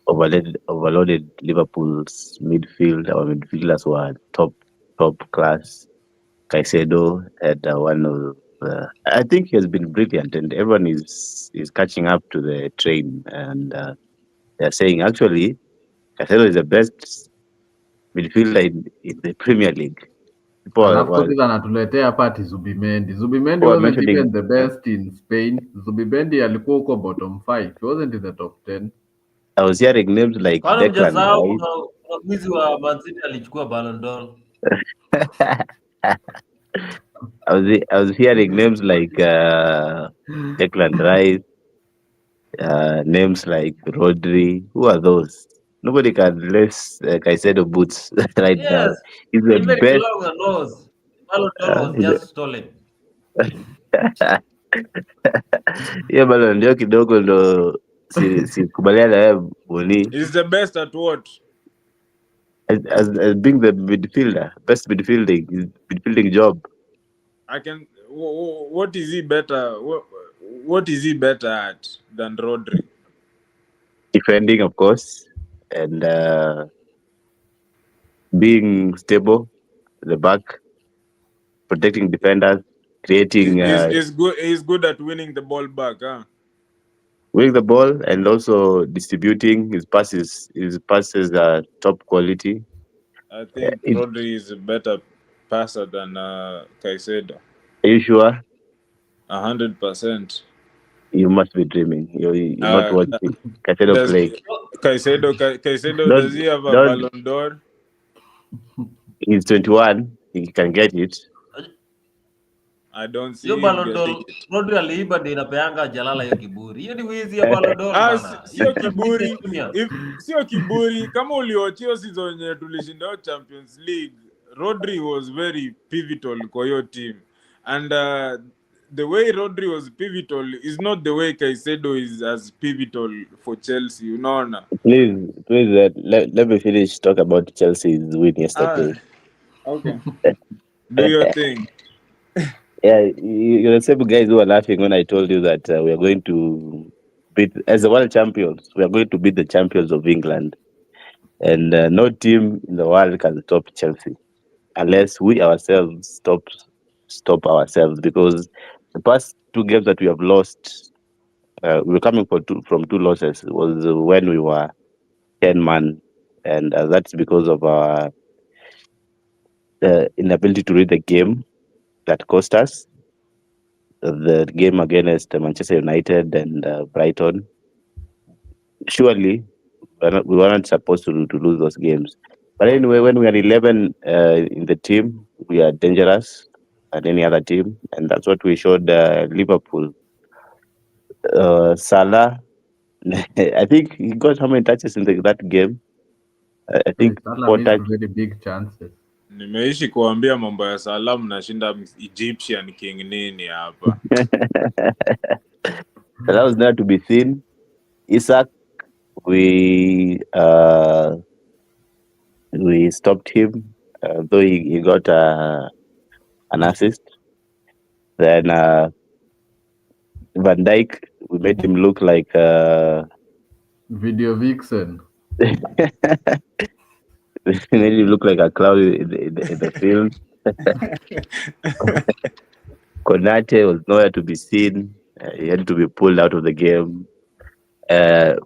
overloaded Liverpool's midfield. Our midfielders were top class. Caicedo had one of I think he has been brilliant, and everyone is catching up to the train, and they're saying actually Caicedo is the best midfielder in the Premier League. Alafu Tokiza anatuletea hapa ati Zubimendi. Zubimendi wasn't even the best in Spain. Zubimendi alikuwa huko bottom 5. He wasn't in the top 10. I was hearing names like Declan Rice. Mwizi wa Man City alichukua Ballon d'Or. I was hearing names like Declan Rice, names like Rodri. Who are those? Nobody can less Caicedo boots right now. He's the even best. Ballon d'Or was just stolen. Yeah, bado ndio kidogo ndo sikubaliana na wewe Boni. He's the best at what? As being the midfielder, best midfielding job. What is he better? What is he better at than Rodri? Defending, of course, and being stable at the back, protecting defenders, creating. He's good at winning the ball back, huh? Winning the ball and also distributing. His passes are top quality. I think Rodri is better passer than Caicedo. Are you sure? 100%. You must be dreaming. You're not Uh, watching Caicedo does play. Caicedo does Don't he have a don't. Ballon d'Or? He's 21. He can get it. I don't Hiyo see him Ballon getting d'Or it. Rodri aliiba ndio inapeanga Jalala hiyo kiburi. Hiyo ni wizi ya Ballon d'Or bana. Sio Hiyo Vinicius kiburi. Junior. Sio kiburi. Kama uliochio season yenye tulishinda Champions League, Rodri was very pivotal kwa hiyo team. And the way Rodri was pivotal is not the way Caicedo is as pivotal for Chelsea, unaona? Please, let me finish talk about Chelsea's win yesterday. Okay. Do your thing. Yeah, you're the same guys who were laughing when I told you that we are going to beat, as the world champions, we are going to beat the champions of England. And no team in the world can stop Chelsea unless we ourselves stop ourselves. Because the past two games that we have lost, we were coming from two losses. It was when we were 10-man, and that's because of our inability to read the game that cost us. The game against Manchester United and Brighton. Surely, we were not supposed to lose those games. But anyway, when we are 11 in the team, we are dangerous than any other team, and that's what we showed Liverpool. Salah, I think he got how many touches in that game? I Hey, think Salah 4 missed touches. very big chances. Nimeishi kuambia mambo ya Salah mnashinda Egyptian King nini hapa. Salah was there to be seen. Isak, we stopped him, though he got an assist. Then Van Dijk, we made him look like Video vixen. made him look like a cloud in the field. Konate was nowhere to be seen. He had to be pulled out of the game.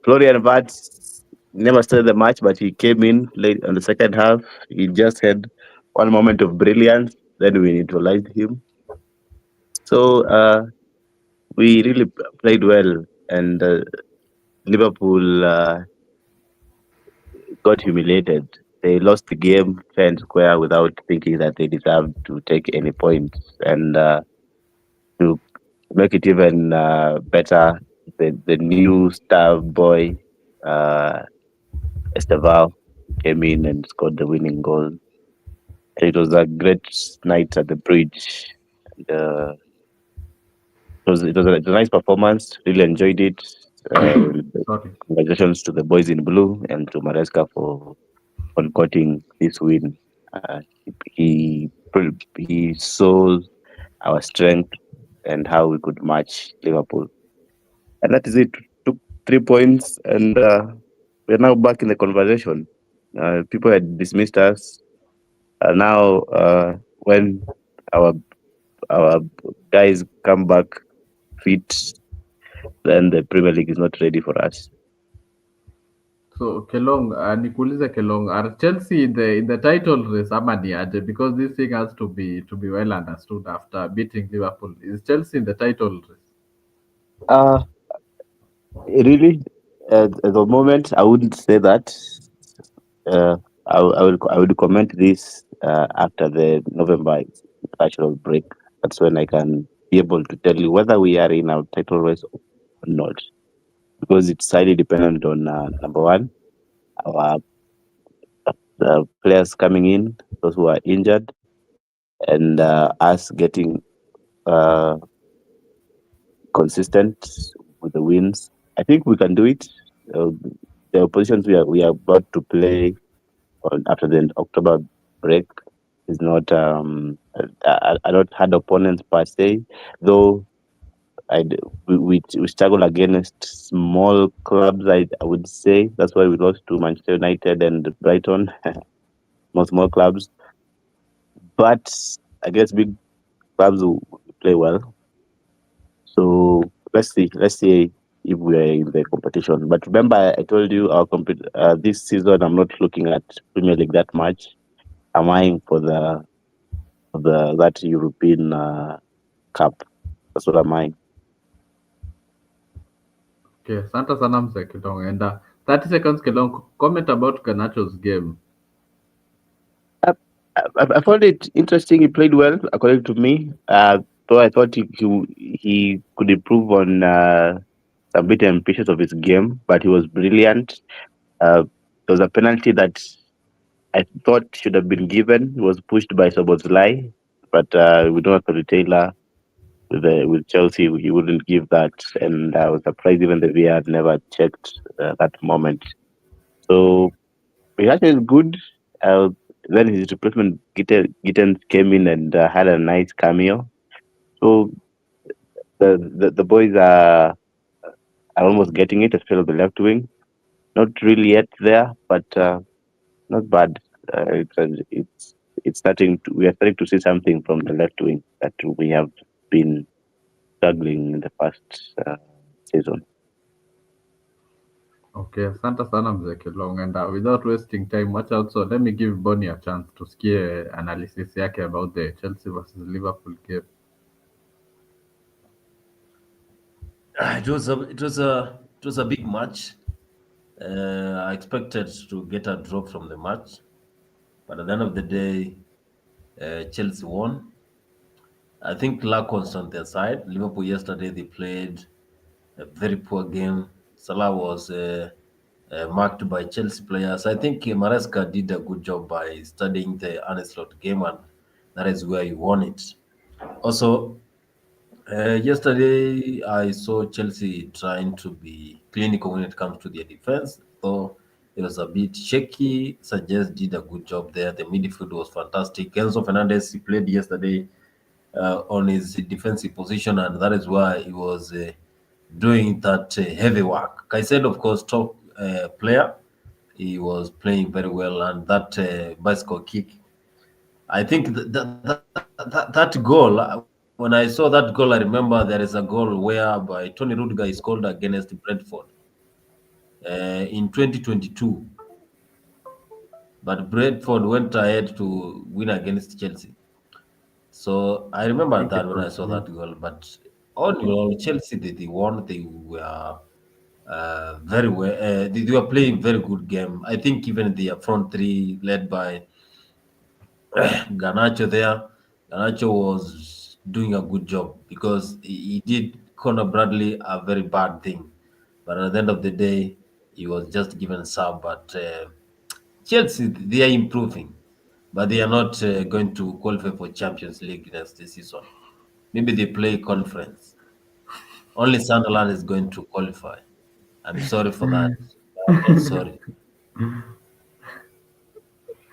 Florian Wirtz never started the match, but he came in late on the second half. He just had one moment of brilliance. Then we neutralized him. So we really played well, and Liverpool got humiliated. They lost the game fair and square without thinking that they deserved to take any points. And to make it even better, the new star boy, Esteval, came in and scored the winning goal. It was a great night at the bridge. And, it was a nice performance. Really enjoyed it. Sorry. Congratulations to the boys in blue and to Maresca for concocting this win. He saw our strength and how we could match Liverpool. And that is it. Took 3 points, and we're now back in the conversation. People had dismissed us. Now, when our guys come back fit, then the Premier League is not ready for us. So Kelong, nikuulize Kelong, are Chelsea in the title race ama ni aje? Because this thing has to be well understood after beating Liverpool. Is Chelsea in the title race? Really, at the moment, I wouldn't say that. I would comment this after the November international break. That's when I can be able to tell you whether we are in our title race or not, because it's highly dependent on number one, our players coming in, those who are injured, and us getting uh, consistent with the wins. I think we can do it. The oppositions we are about to play after the October break is not are not hard opponents per se, though we struggle against small clubs. I would say that's why we lost to Manchester United and Brighton, not small clubs. But against big clubs, we play well. So let's see if we are in the competition. But remember, I told you this season I'm not looking at Premier League that much. I'm eyeing for the of that European Cup. That's what I'm eyeing. Okay, asante sana mzee Kilong. And 30 seconds Kilong, comment about Garnacho's game. I found it interesting. He played well, according to me. Though I thought he could improve on some bit and pieces of his game, but he was brilliant. There was a penalty that I thought should have been given. It was pushed by Soboslai, but we know Anthony Taylor with Chelsea, he wouldn't give that, and I was surprised even the VAR never checked that moment. So reaction is good. Then his replacement Gittens came in and had a nice cameo. So the boys are almost getting it, especially the left wing. Not really yet there, but not bad. It's starting. We are starting to see something from the left wing that we have been struggling in the past season. Okay, asante sana mzee Kilong. And without wasting time, watch out. So let me give Bonnie a chance to sikie analysis yake about the Chelsea versus Liverpool game. It was a big match. I expected to get a draw from the match, but at the end of the day, Chelsea won. I think luck was on their side. Liverpool yesterday they played a very poor game. Salah was marked by Chelsea players. I think Maresca did a good job by studying the Ancelotti game, and that is where he won it. Also, yesterday I saw Chelsea trying to be clinical when it comes to their defense, though it was a bit shaky. Sanchez did a good job there. The midfield was fantastic. Enzo Fernandez, he played yesterday on his defensive position, and that is why he was doing that heavy work. Caicedo, of course, top player. He was playing very well, and that bicycle kick. I think that goal. When I saw that goal, I remember there is a goal whereby Tony Rudiger is called against Brentford in 2022, but Brentford went ahead to win against Chelsea. So I I remember think that it when I was saw you. that goal. But all in all, Chelsea they won. They were very well. They were playing very good game. I think even the front three led by Garnacho there. Garnacho was doing a good job because he did Conor Bradley a very bad thing. But at the end of the day, he was just given sub. But Chelsea, they are improving, but they are not going to qualify for Champions League next season. Maybe they play conference. Only Sunderland is going to qualify. I'm sorry for that. I'm not sorry.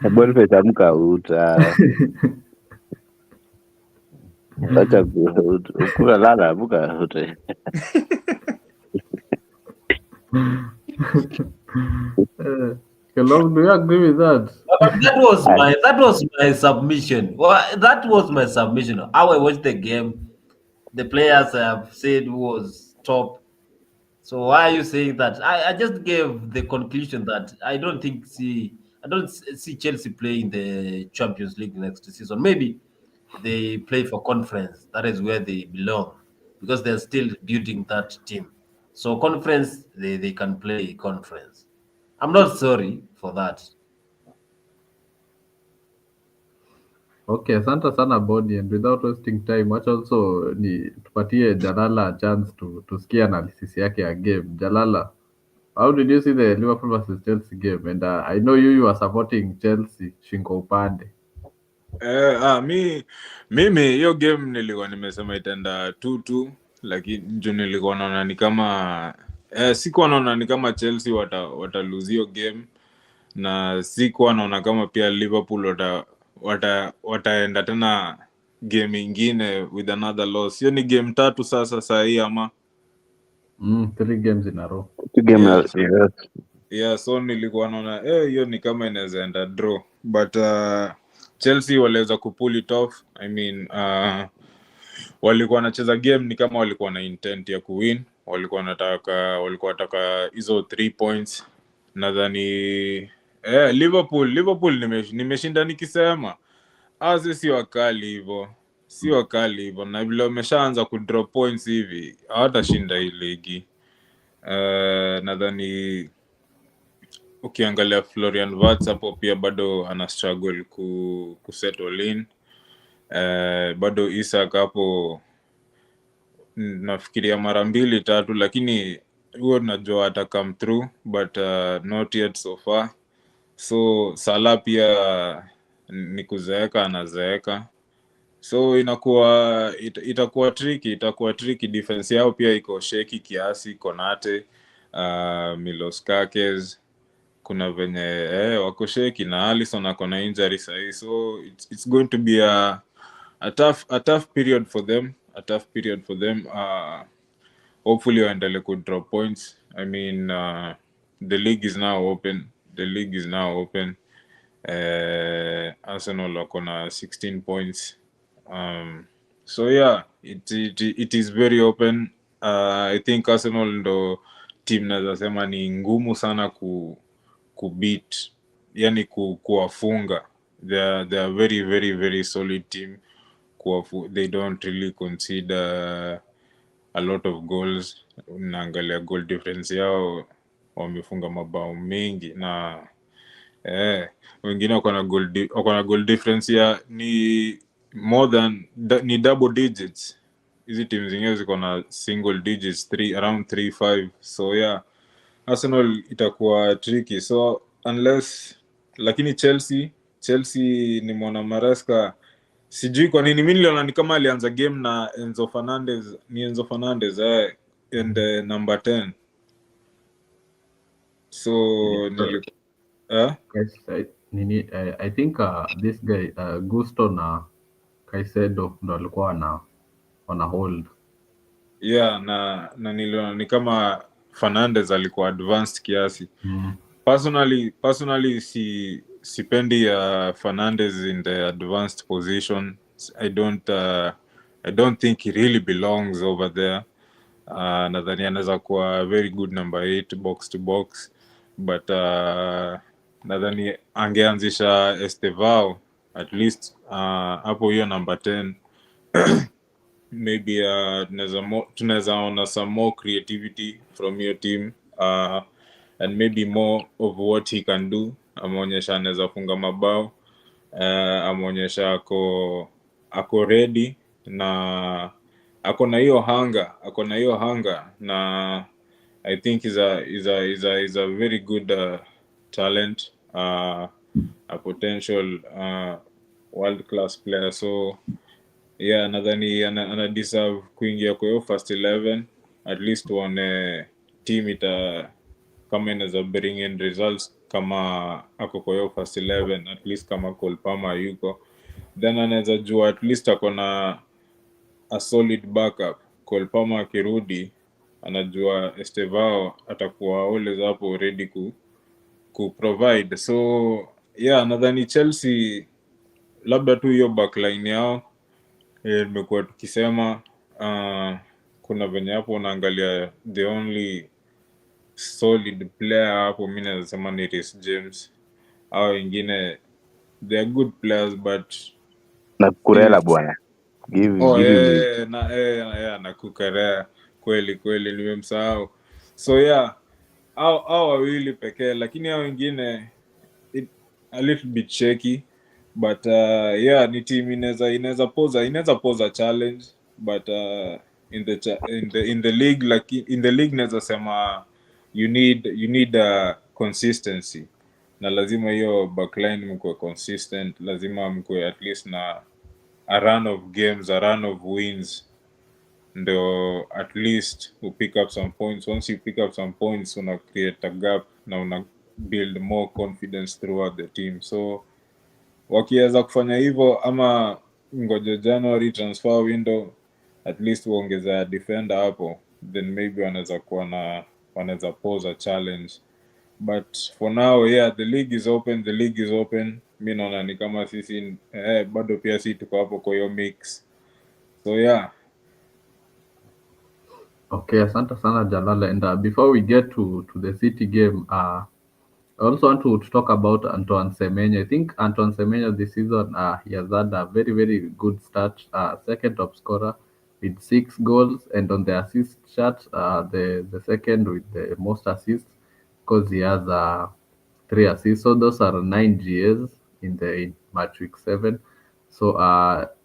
Boniface amka acha ukula lala amka Kilong, do you agree with that? But that was my submission. Well, that was my submission. How I watched the game, the players have said who was top. So why are you saying that? I just gave the conclusion that I don't see Chelsea play in the Champions League next season. Maybe they play for conference. That is where they belong because they're still building that team. So conference, they can play conference. I'm not sorry for that. Okay, asante sana Bonnie, and without wasting time, watch also ni tupatie Jalala a chance to sikia analysis yake ya game. Jalala, how did you see the Liverpool versus Chelsea game? And I know you are supporting Chelsea shingo upande. Mimi hiyo game nilikuwa nimesema itaenda 2-2, lakini juu nilikuwa naona ni kama sikuwa naona ni kama Chelsea watalose hiyo game, na sikuwa naona kama pia Liverpool wataenda tena game ingine with another loss. Hiyo ni game 3 sasa saa hii ama 3 games in a row. so nilikuwa naona hiyo ni kama inaweza enda draw, but Chelsea waliweza kupull it off. I mean walikuwa wanacheza game ni kama walikuwa na intent ya kuwin, walikuwa wanataka hizo 3 points. Nadhani Liverpool nimeshinda nikisema si wakali hivyo, si wakali hivyo, na vile wameshaanza kudrop points hivi hawatashinda hii ligi. Nadhani ukiangalia Florian Wirtz hapo pia bado ana struggle ku settle in. Bado Isak hapo nafikiria mara 2-3, lakini huo najua ata come through, but not yet so far. So Salah pia ni kuzeeka, anazeeka, so itakuwa tricky. Defense yao pia iko shaky kiasi. Konate, Milos Kakes, kuna venye wako shaky, na Alisson ako na injury sahi, so it's going to be a tough period for them, hopefully waendele ku drop points. I mean, the league is now open. Arsenal wako na 16 points. So yeah, it is very open. I think Arsenal ndo team naweza sema ni ngumu sana ku beat, yani kuwafunga. They are very very very solid team. They don't really consider a lot of goals. Naangalia goal difference yao, wamefunga mabao mengi, na wengine wako na goal difference ya ni more than ni double digits. Hizi team zingine ziko na single digits, around 3-5. So yeah, Arsenal itakuwa tricky, so unless, lakini Chelsea ni mwana Maresca, sijui kwa nini mimi niliona ni kama alianza game na Enzo Fernandez and number 10. So Yes, I think this guy Gusto na Caicedo ndo alikuwa wana hold. Yeah, na niliona ni kama Fernandez alikuwa advanced kiasi. Personally sipendi Fernandez in the advanced position. I don't think he really belongs over there. Nadhani anaweza kuwa very good number 8 box to box, but nadhani angeanzisha Estevao at least hapo hiyo number 10. Maybe tunaweza ona some more creativity from your team, and maybe more of what he can do. Ameonyesha anaweza funga mabao, ameonyesha ako ready, na ako na hiyo hanga, na I think is a very good talent, a potential world class player. So yeah, nadhani ana deserve kuingia kwa hiyo first 11, at least tuone team kama inaweza bring in results kama ako kwa hiyo first 11, at least kama Cole Palmer yuko, then anaweza jua at least ako na a solid backup. Cole Palmer akirudi, anajua Estevao atakuwa always hapo ready ku provide. So yeah, nadhani Chelsea labda tu hiyo backline yao nimekuwa tukisema, kuna venye hapo unaangalia the only solid player hapo mimi naweza sema ni Reece James. Hao wengine they are good players, but na Kurela bwana, give him na Kukurea kweli nimemsahau. So yeah, hao wawili pekee, lakini hao wengine a little bit shaky, but yeah, ni team inaweza pose a challenge, but in the league, like in the league naweza sema you need consistency, na lazima hiyo backline mkuwe consistent, lazima mkuwe at least na a run of games, a run of wins, ndo at least you pick up some points. Once you pick up some points, una create a gap na una build more confidence throughout the team. So wakiweza kufanya hivyo, ama ngoja January transfer window, at least uongeza defender hapo, then maybe wanaweza pose a challenge. But for now, yeah, the league is open. Mi naona ni kama sisi bado pia si tuko hapo kwa hiyo mix. So yeah. Okay, asante sana Jalala, and before we get to the City game, I also want to talk about Antoine Semenyo. I think Antoine Semenyo this season, he has had a very, very good start. Second top scorer with 6 goals, and on the assist chart, the second with the most assists because he has 3 assists. So those are 9 GAs in match week 7. So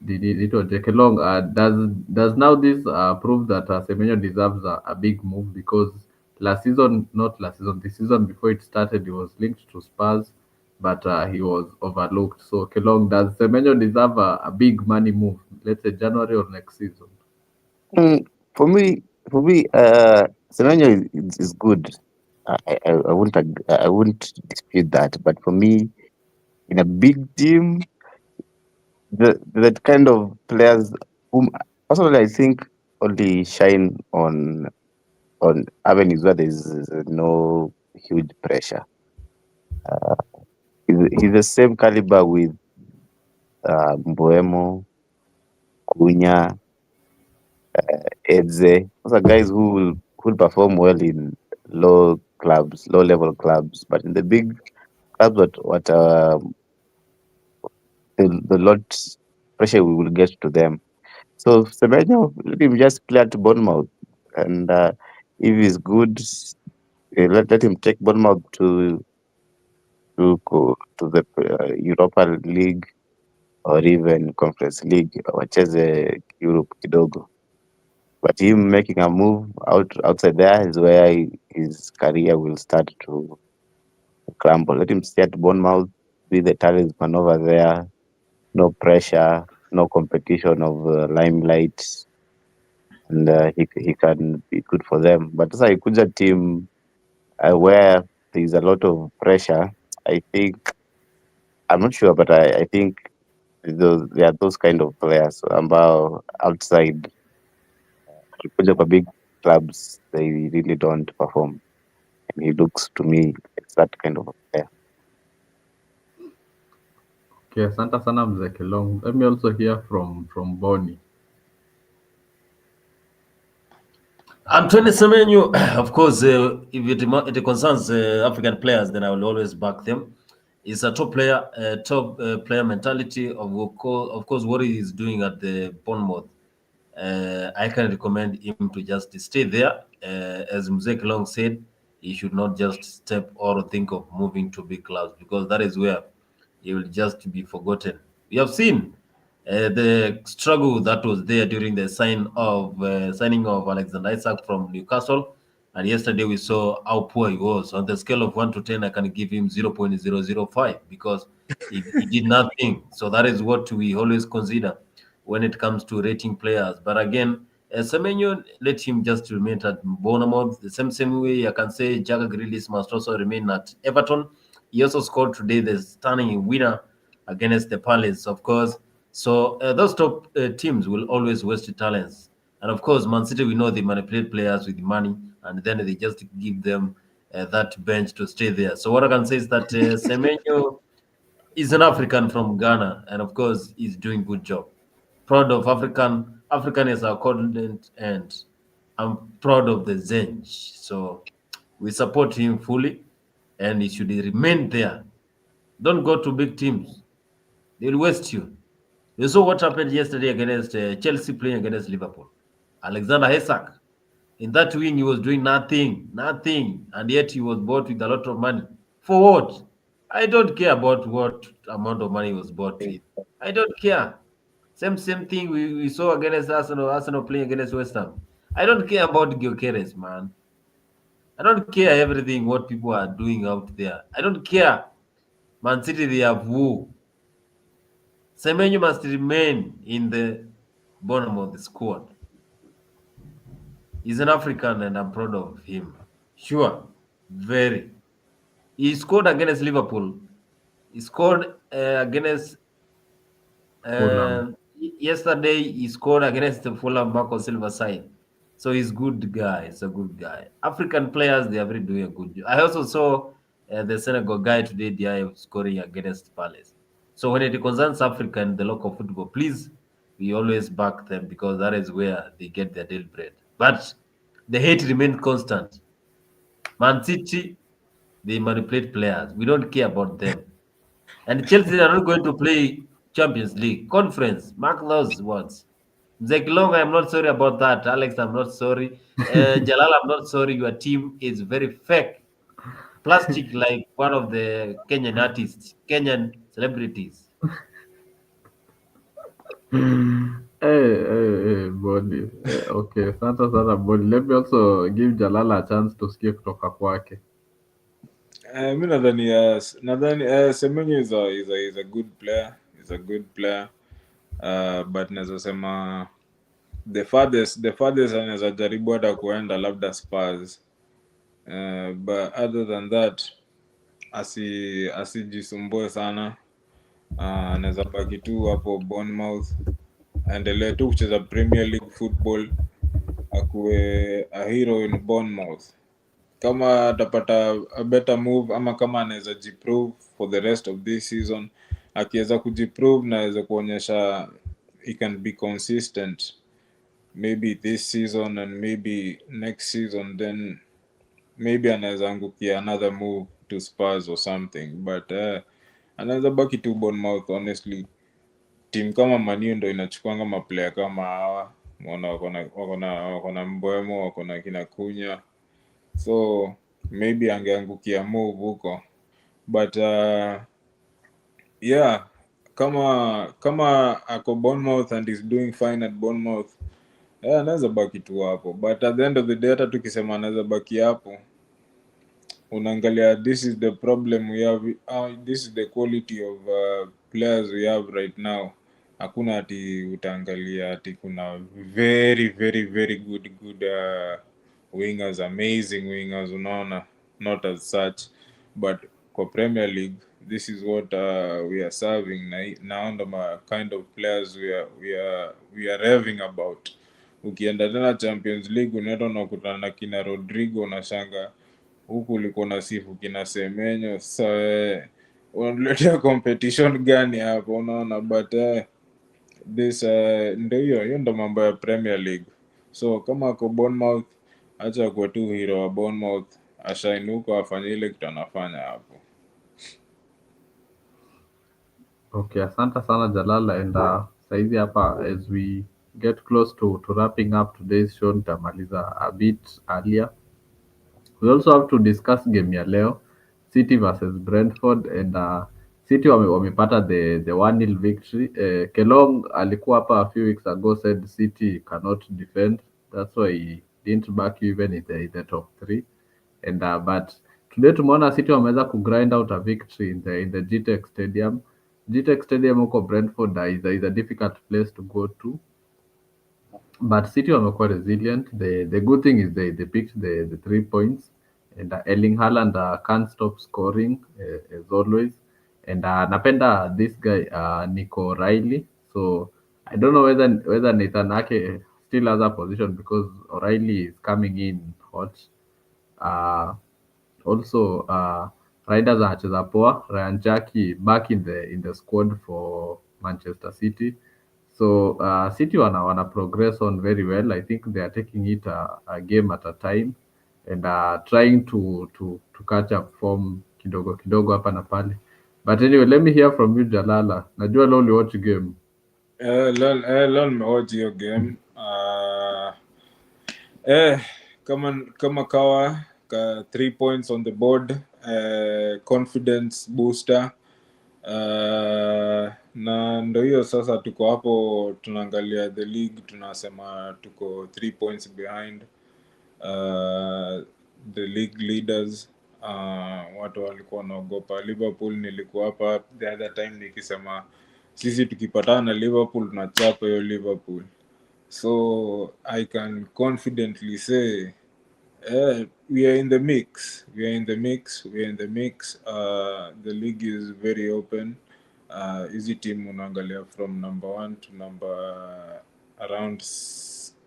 the little Jake Long does now this prove that Semenyo deserves a big move because last season, not last season, the season before it started, he was linked to Spurs, but he was overlooked. So Kelong, does Semenyo deserve a big money move? Let's say January or next season. Mm, for me, Semenyo is good. I wouldn't dispute that. But for me, in a big team, that kind of players whom personally I think only shine on avenues where there's no huge pressure. He's the same caliber with Mboemo, Cunha, Edze. Those are guys who will perform well in low level clubs, but in the big clubs, what the lot pressure we will get to them. So Semenyo, let him just play at Bournemouth, and if he's good, let him take Bournemouth to the Europa League or even Conference League, wacheze Europe kidogo. But him making a move outside there is where his career will start to crumble. Let him stay at Bournemouth, be the talisman over there, no pressure, no competition of limelight, and he can be good for them. But as I could a team where there's a lot of pressure, I think I'm not sure, but I think there are those kind of players ambao outside kuja kwa big clubs they really don't perform, and he looks to me like that kind of a player. Okay, asante sana mzee Kelong. Let me also hear from Bonnie. Antoine Semenyo, of course, if it concerns African players, then I will always back them. He's a top player mentality of course what he is doing at the Bournemouth. I can recommend him to just stay there. As Mzek Long said, he should not just step or think of moving to big clubs because that is where he will just be forgotten. We have seen the struggle that was there during the signing of Alexander Isak from Newcastle. And yesterday we saw how poor he was. On the scale of 1 to 10, I can give him 0.005 because he did nothing. So that is what we always consider when it comes to rating players. But again, Semenyo, let him just remain at Bournemouth. The same way I can say Jaga Grealish must also remain at Everton. He also scored today the stunning winner against the Palace, of course. So those top teams will always waste talents. And of course, Man City, we know they manipulate players with money and then they just give them that bench to stay there. So what I can say is that Semenyo is an African from Ghana, and of course, he's doing good job. Proud of African is our continent, and I'm proud of the Zenj. So we support him fully, and he should remain there. Don't go to big teams; they'll waste you. You saw what happened yesterday against Chelsea playing against Liverpool. Alexander Isak, in that wing, he was doing nothing, and yet he was bought with a lot of money. For what? I don't care about what amount of money he was bought with. I don't care. Same thing we saw against Arsenal playing against West Ham. I don't care about Gyökeres, man. I don't care everything what people are doing out there. I don't care. Man City, they have who? Semenyo must remain in the bottom of the squad. He's an African and I'm proud of him. Sure, very. He scored against Liverpool. He scored against Fulham. yesterday. He scored against the Fulham Marco Silva side. So he's good guy. He's a good guy. African players they are really doing a good job. I also saw the Senegal guy today. They are scoring against Palace. So when it concerns Africa and the local football, please we always back them because that is where they get their daily bread. But the hate remains constant. Man City, They manipulate players. We don't care about them. And Chelsea are not going to play Champions League. Conference. Mark those words. Zekilong, I'm not sorry about that. Alex, I'm not sorry. Jalal, I'm not sorry. Your team is very fake. Plastic like one of the Kenyan artists, Kenyan celebrities. Body. Okay, asante sana Body. Let me also give Jalala a chance to sikia kutoka kwake. Mi nadhani Semenyo is a good player. Is a good player. But naweza sema the farthest anaweza jaribu hata kuenda labda Spurs. But other than that asijisumbue sana. Anaweza baki tu hapo Bournemouth, aendelee tu kucheza Premier League football, akuwe a hero in Bournemouth. Kama atapata a better move ama kama anaweza jiprove for the rest of this season, akiweza kujiprove na aweza kuonyesha he can be consistent maybe this season and maybe next season, then maybe anaweza angukia another move to Spurs or something, but anaweza baki tu Bournemouth. Honestly, team kama Man U ndo inachukuanga maplayer kama hawa, unaona wako na Mbwemo, wako na kina Kunya, so maybe angeangukia move huko, but yeah, kama ako Bournemouth and is doing fine at Bournemouth, anaweza baki tu hapo, but at the end of the day hata tukisema anaweza baki hapo, unaangalia this is the problem we have, this is the quality of players we have right now. Hakuna ati utaangalia ati kuna very very very good wingers, amazing wingers, unaona, not as such, but kwa Premier League this is what we are serving, na ndo ma kind of players we are raving about. Ukienda tena Champions League unaenda unakutana na kina Rodrigo, unashanga huku ulikuwa na sifu kina Semenyo, sasa unaletea competition gani hapo, unaona, but this ndio hiyo ndo mambo ya Premier League. So kama ako Bournemouth, acha kuwa tu hero wa Bournemouth, ashainuka afanye ile kitu anafanya hapo. Okay, asante sana Jalala, and saizi hapa as we get close to wrapping up today's show, nitamaliza a bit earlier. We also have to discuss game ya leo, City versus Brentford, and City wamepata the 1-0 victory. Kelong alikuwa hapa a few weeks ago said City cannot defend, that's why he didn't back you even in the top 3, and but today tumeona City wameweza kugrind out a victory in the GTEC Stadium. GTEC Stadium huko Brentford is a difficult place to go to, but City wamekuwa resilient. The good thing is they picked the 3 points, and Erling Haaland can't stop scoring as always, and napenda this guy Nico O'Reilly, so I don't know whether Nathan Ake still has a position because O'Reilly is coming in hot. Also Riders anacheza poa. Ryan Jackie back in the squad for Manchester City. So City wana progress on very well. I think they are taking it a game at a time, and trying to catch up form kidogo kidogo hapa na pale. But anyway, let me hear from you Jalala. Najua leo uliwatch game. Leo nimewatch hiyo game. Kama kawa ka 3 points on the board, confidence booster. Na ndo hiyo sasa, tuko hapo tunaangalia the league, tunasema tuko 3 points behind the league leaders. Watu walikuwa wanaogopa Liverpool. Nilikuwa hapa the other time nikisema sisi tukipatana na Liverpool tunachapa hiyo Liverpool, so I can confidently say we are in the mix. The league is very open. Easy team unaangalia from number 1 to number around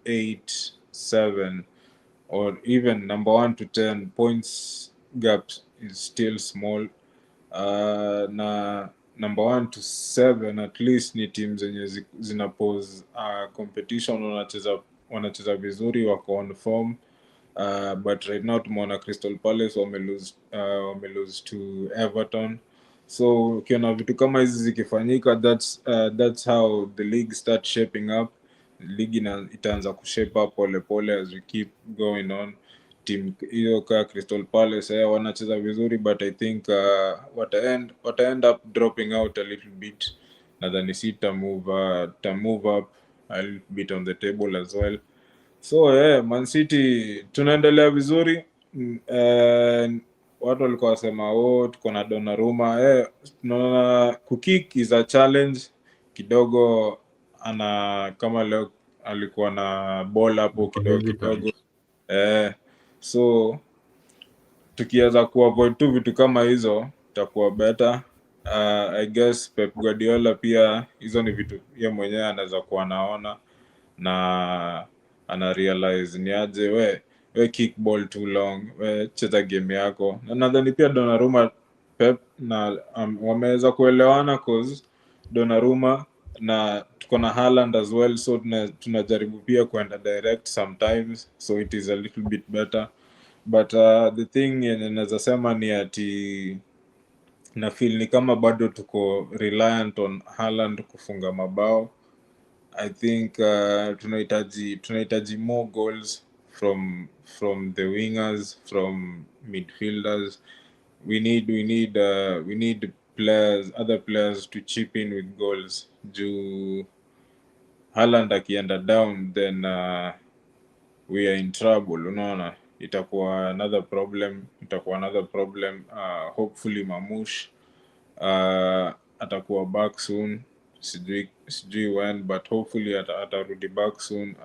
8, 7, or even number 1 to 10 points gap is still small. Na number 1 to 7 at least ni team zenye zina pose competition, wanacheza vizuri, wako on form. but right now tumeona Crystal Palace wame lose to Everton. So ukiona vitu kama hizi zikifanyika, that's how the league start shaping up. League itaanza kushape up pole pole as we keep going on. Team hiyo ka Crystal Palace wanacheza vizuri, but I think wata end up dropping out a little bit. Nadhani si ta move up a little bit on the table as well. So Man City tunaendelea vizuri. Watu walikuwa wasema tuko na Donnarumma. Tunaona kukick is a challenge kidogo, kama leo alikuwa na ball hapo kidogo kidogo. So tukiweza kuavoid tu vitu kama hizo itakuwa better. I guess Pep Guardiola pia hizo ni vitu yeye mwenyewe anaweza kuwa anaona na ana realize ni aje we kick ball too long, we cheza game yako. Na nadhani pia Donnarumma Pep na wameweza kuelewana, cause Donnarumma na tuko na Haaland as well, so tunajaribu pia kuenda direct sometimes, so it is a little bit better. But the thing yenye naweza sema ni ati na feel ni kama bado tuko reliant on Haaland kufunga mabao. I think tunahitaji more goals from the wingers, from midfielders. We need other players to chip in with goals. Juu Haaland akienda down, then we are in trouble. Unaona, itakuwa another problem. Hopefully Mamush atakuwa back soon. Sijui when, but hopefully atarudi back soon.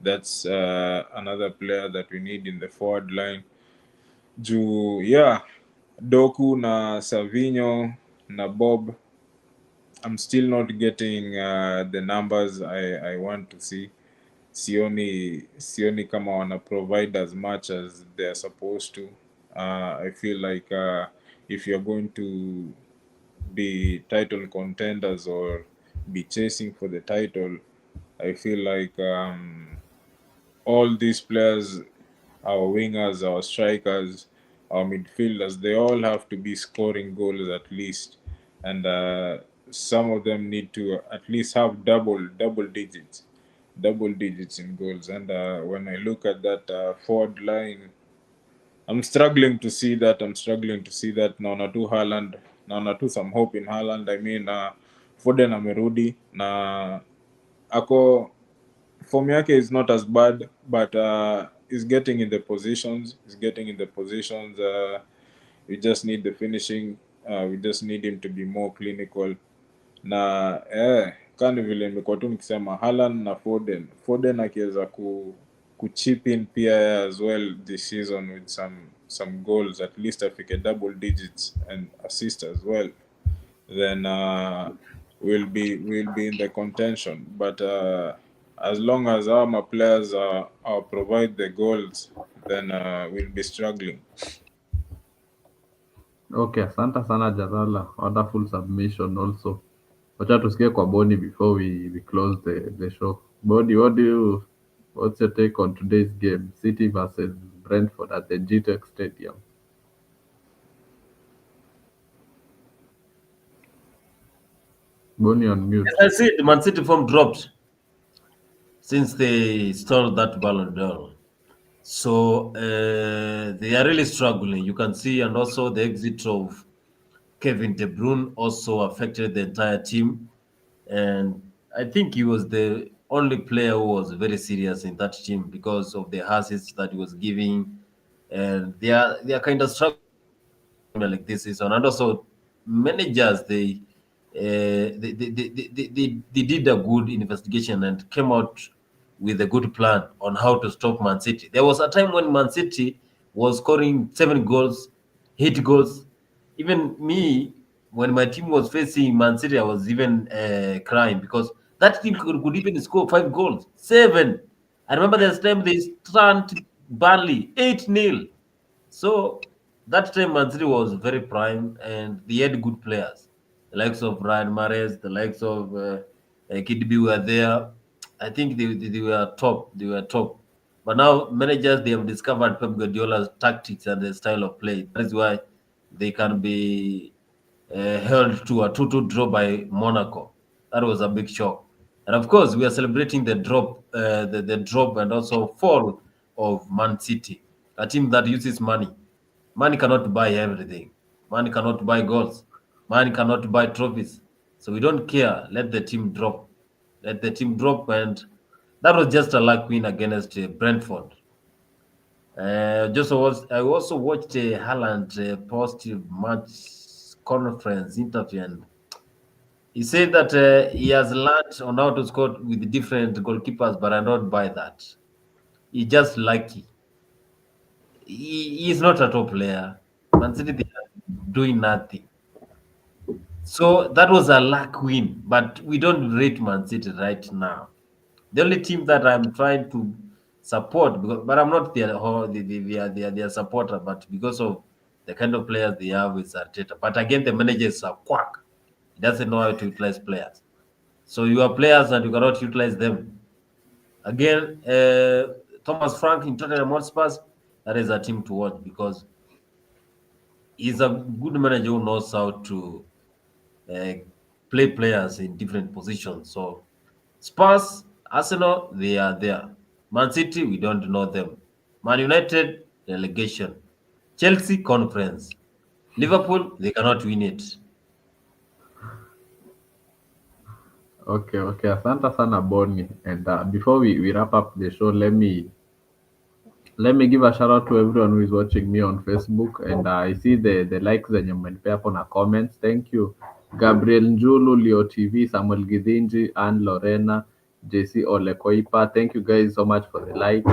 That's another player that we need in the forward line. Juu Doku na Savinho na Bob, I'm still not getting the numbers I want to see. Sioni kama wana provide as much as they're supposed to. I feel like if you're going to be title contenders or be chasing for the title, I feel like all these players, our wingers, our strikers, our midfielders, they all have to be scoring goals at least, and some of them need to at least have double digits in goals. And when I look at that forward line, I'm struggling to see that. Naona tu Haaland, naona tu some hope in Haaland. I mean, Foden amerudi na ako form yake is not as bad, but he's getting in the positions. We just need the finishing. We just need him to be more clinical. Na kani vile nimekuwa tu nikisema Haaland na Foden akiweza kuchip in pia as well this season with some goals, at least afike double digits and assist as well, then we'll be in the contention. But as long as our players provide the goals, then we'll be struggling. Okay, asante sana Jazala. Wonderful submission also. Wacha tusikie kwa Boni before we close the show. Boni, what's your take on today's game? City versus Brentford at the GTEC Stadium. Boni on mute. As I said, Man City form dropped since they stole that Ballon d'Or. So they are really struggling. You can see, and also the exit of Kevin De Bruyne also affected the entire team. And I think he was the only player who was very serious in that team because of the assists that he was giving. And they are kind of struggling like this season. And also managers, they did a good investigation and came out with a good plan on how to stop Man City. There was a time when Man City was scoring 7 goals, 8 goals. Even me, when my team was facing Man City, I was even crying because that team could even score 5 goals, 7. I remember there's time they stunned Burnley 8-0. So that time Man City was very prime and they had good players. The likes of Ryan Mahrez, the likes of KDB were there. I think they were top. They were top. But now managers, they have discovered Pep Guardiola's tactics and the style of play. That is why they can be held to a 2-2 draw by Monaco. That was a big shock. And of course, we are celebrating the drop, the drop and also fall of Man City, a team that uses money. Money cannot buy everything. Money cannot buy goals. Money cannot buy trophies. So we don't care. Let the team drop. Let the team drop. And that was just a luck win against Brentford. I also watched Haaland post match conference interview, and he said that he has learned on how to score with different goalkeepers, but I don't buy that. He's just lucky. He is not a top player. Man City, they are doing nothing. So that was a luck win, but we don't rate Man City right now. The only team that I'm trying to support, but I'm not their supporter, but because of the kind of players they have with Arteta. But again, the manager is a quack. He doesn't know how to utilize players. So you have players and you cannot utilize them. Again, Thomas Frank in Tottenham Hotspur, that is a team to watch because he's a good manager who knows how to uh, play players in different positions. So Spurs, Arsenal, they are there. Man City, we don't know them. Man United, relegation. Chelsea, conference. Liverpool, they cannot win it. Okay, okay. Asante sana Boni. And before we wrap up the show, let me give a shout out to everyone who is watching me on Facebook. And I see the likes zenye mmenipea hapo na comments. Thank you. Gabriel Njulu, Leo TV, Samuel Gidinji, Anne Lorena, JC Olekoipa. Thank you guys so much for the like.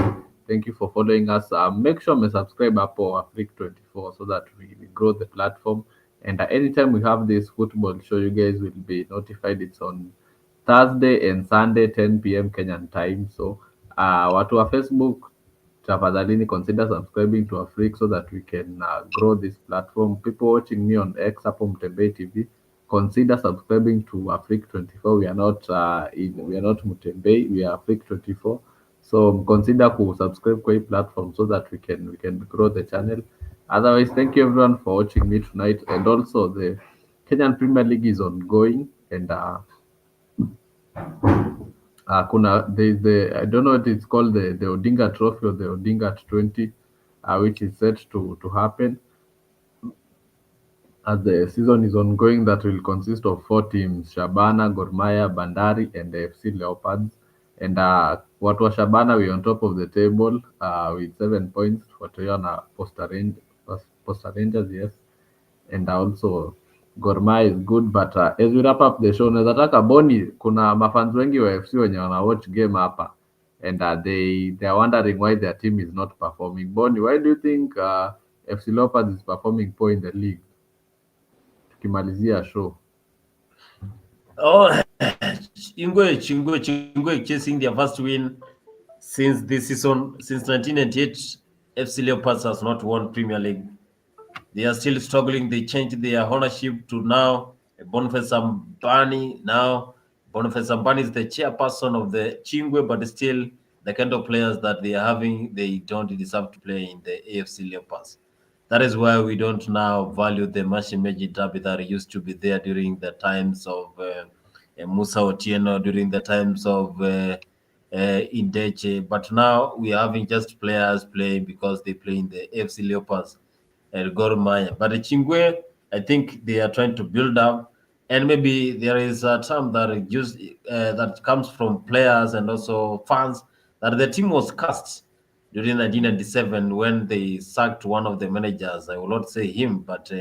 Thank you for following us. Make sure you subscribe up for Afrique 24 so that we grow the platform. And anytime we have this football show, you guys will be notified. It's on Thursday and Sunday, 10 p.m. Kenyan time. So, watu wa Facebook, tafadhalini consider subscribing to Afrique so that we can grow this platform. People watching me on X hapo Mtembei TV, consider subscribing to Afrique 24. We are not Mtembei, we are Afrique 24. So consider to subscribe kwa hii platform so that we can grow the channel. Otherwise, thank you everyone for watching me tonight. And also the Kenyan Premier League is ongoing, and kuna the I don't know what it's called, the Odinga Trophy or the Odinga at 20, which is set to happen as the season is ongoing. That will consist of 4 teams: Shabana, Gor Mahia, Bandari, and the FC Leopards. And watu wa Shabana, we on top of the table with 7 points. Fuatiliwa Posta Rangers, yes, and also Gor Mahia is good. But as we wrap up the show, naweza taka Boni, kuna mafans wengi wa FC wenye wana watch game hapa, and they are wondering why their team is not performing. Boni, why do you think FC Leopards is performing poor in the league? Tukimalizia show. Oh, Chingwe chasing their first win since this season. Since 1998, FC Leopards has not won Premier League. They are still struggling. They changed their ownership to now Boniface Ambani. Now Boniface Ambani is the chairperson of the Chingwe, but still the kind of players that they are having, they don't deserve to play in the AFC Leopards. That is why we don't now value the Mashimeji derby that used to be there during the times of Musa Otieno, during the times of Indeche. But now we are having just players playing because they play in the AFC Leopards and Gor Mahia. But the Chingwe, I think they are trying to build up, and maybe there is a term that that comes from players and also fans, that the team was cast during 1997 when they sacked one of the managers. I will not say him, but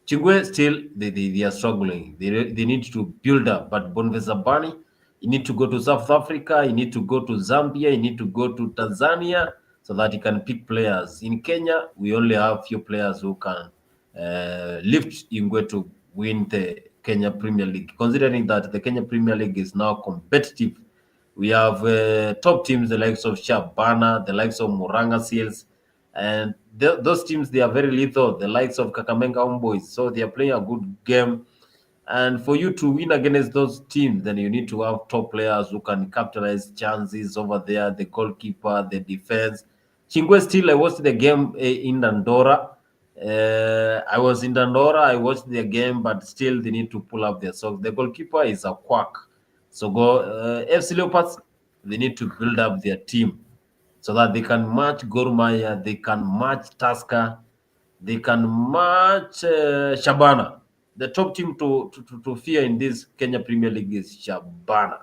Chingwe still they are struggling. They need to build up. But Boniface Ambani, you need to go to South Africa, you need to go to Zambia, you need to go to Tanzania so that you can pick players. In Kenya, we only have few players who can lift Ingwe to win the Kenya Premier League. Considering that the Kenya Premier League is now competitive, we have top teams, the likes of Shabana, the likes of Muranga Seals, and those teams, they are very lethal, the likes of Kakamega Homeboys. So they are playing a good game. And for you to win against those teams, then you need to have top players who can capitalize chances over there, the goalkeeper, the defense. Chingwe still, I watched the game in Andorra. I was in Andorra, I watched the game, but still they need to pull up their socks. The goalkeeper is a quack. So go FC Leopards, they need to build up their team so that they can match Gor Mahia, they can match Tusker, they can match Shabana. The top team to fear in this Kenya Premier League is Shabana.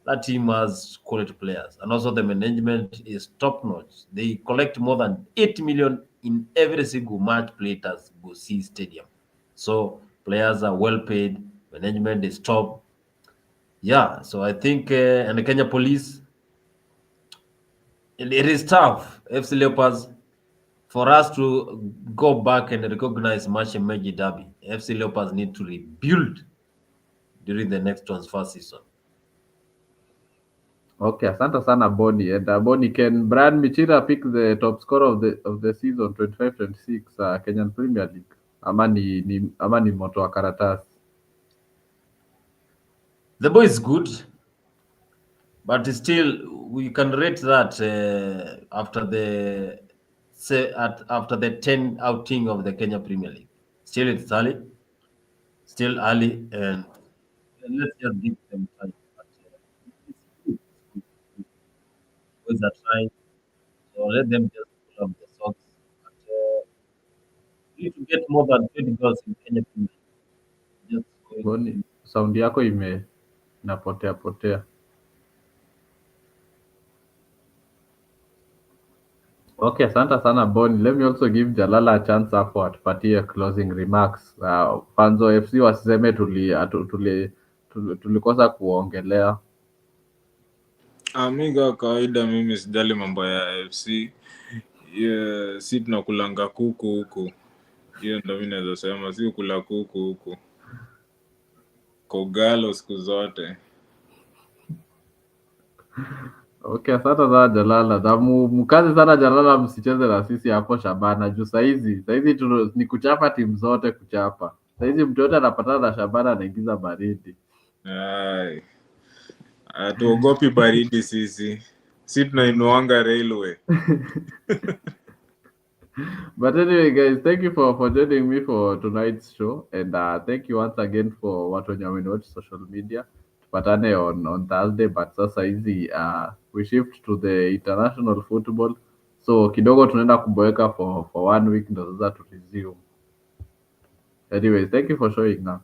That team has quality players, and also the management is top notch. They collect more than 8 million in every single match played at Gusii Stadium. So players are well paid, management is top. Yeah, so I think, and the Kenya Police, it is tough. FC Leopards, for us to go back and recognize Mashemeji Derby, FC Leopards need to rebuild during the next transfer season. Okay, asante sana Boni. And Boni, can Brian Michira pick the top scorer of the season 25-26 Kenyan Premier League? Ama ni moto wa karatasi? The boy is good, but still we can rate that after the 10 outing of the Kenya Premier League. Still it's early, and let's just give them time. But, it's good. Boys are trying, so let them just pull up the socks. But, we need to get more than 20 goals in Kenya Premier League. Just going Boni, saundi yako inapotea potea. Okay, asante sana Boni. Let me also give Jalala a chance hapo atupatie closing remarks. Fanzo FC wasiseme tulikosa kuongelea. Mi kwa kawaida mimi sijali mambo ya FC. Yeah, si tunakulanga kuku huku. Hiyo ndo mimi naweza sema, si kula kuku huku. Kogalo siku zote. Okay, asante sana Jalala. Na mkaze sana Jalala, msicheze na sisi hapo Shabana juu saizi ni kuchapa timu zote kuchapa. Saizi mtu yote anapatana na Shabana anaingiza baridi. Ai. Hatuogopi baridi sisi. Si tunainuanga railway. But anyway, guys, thank you for joining me for tonight's show, and thank you once again for watu wenye wameniwatch social media. Tupatane on Thursday, but sasa hizi we shift to the international football, so kidogo tunaenda kuboeka for 1 week ndo sasa tu resume. Anyways, thank you for showing up.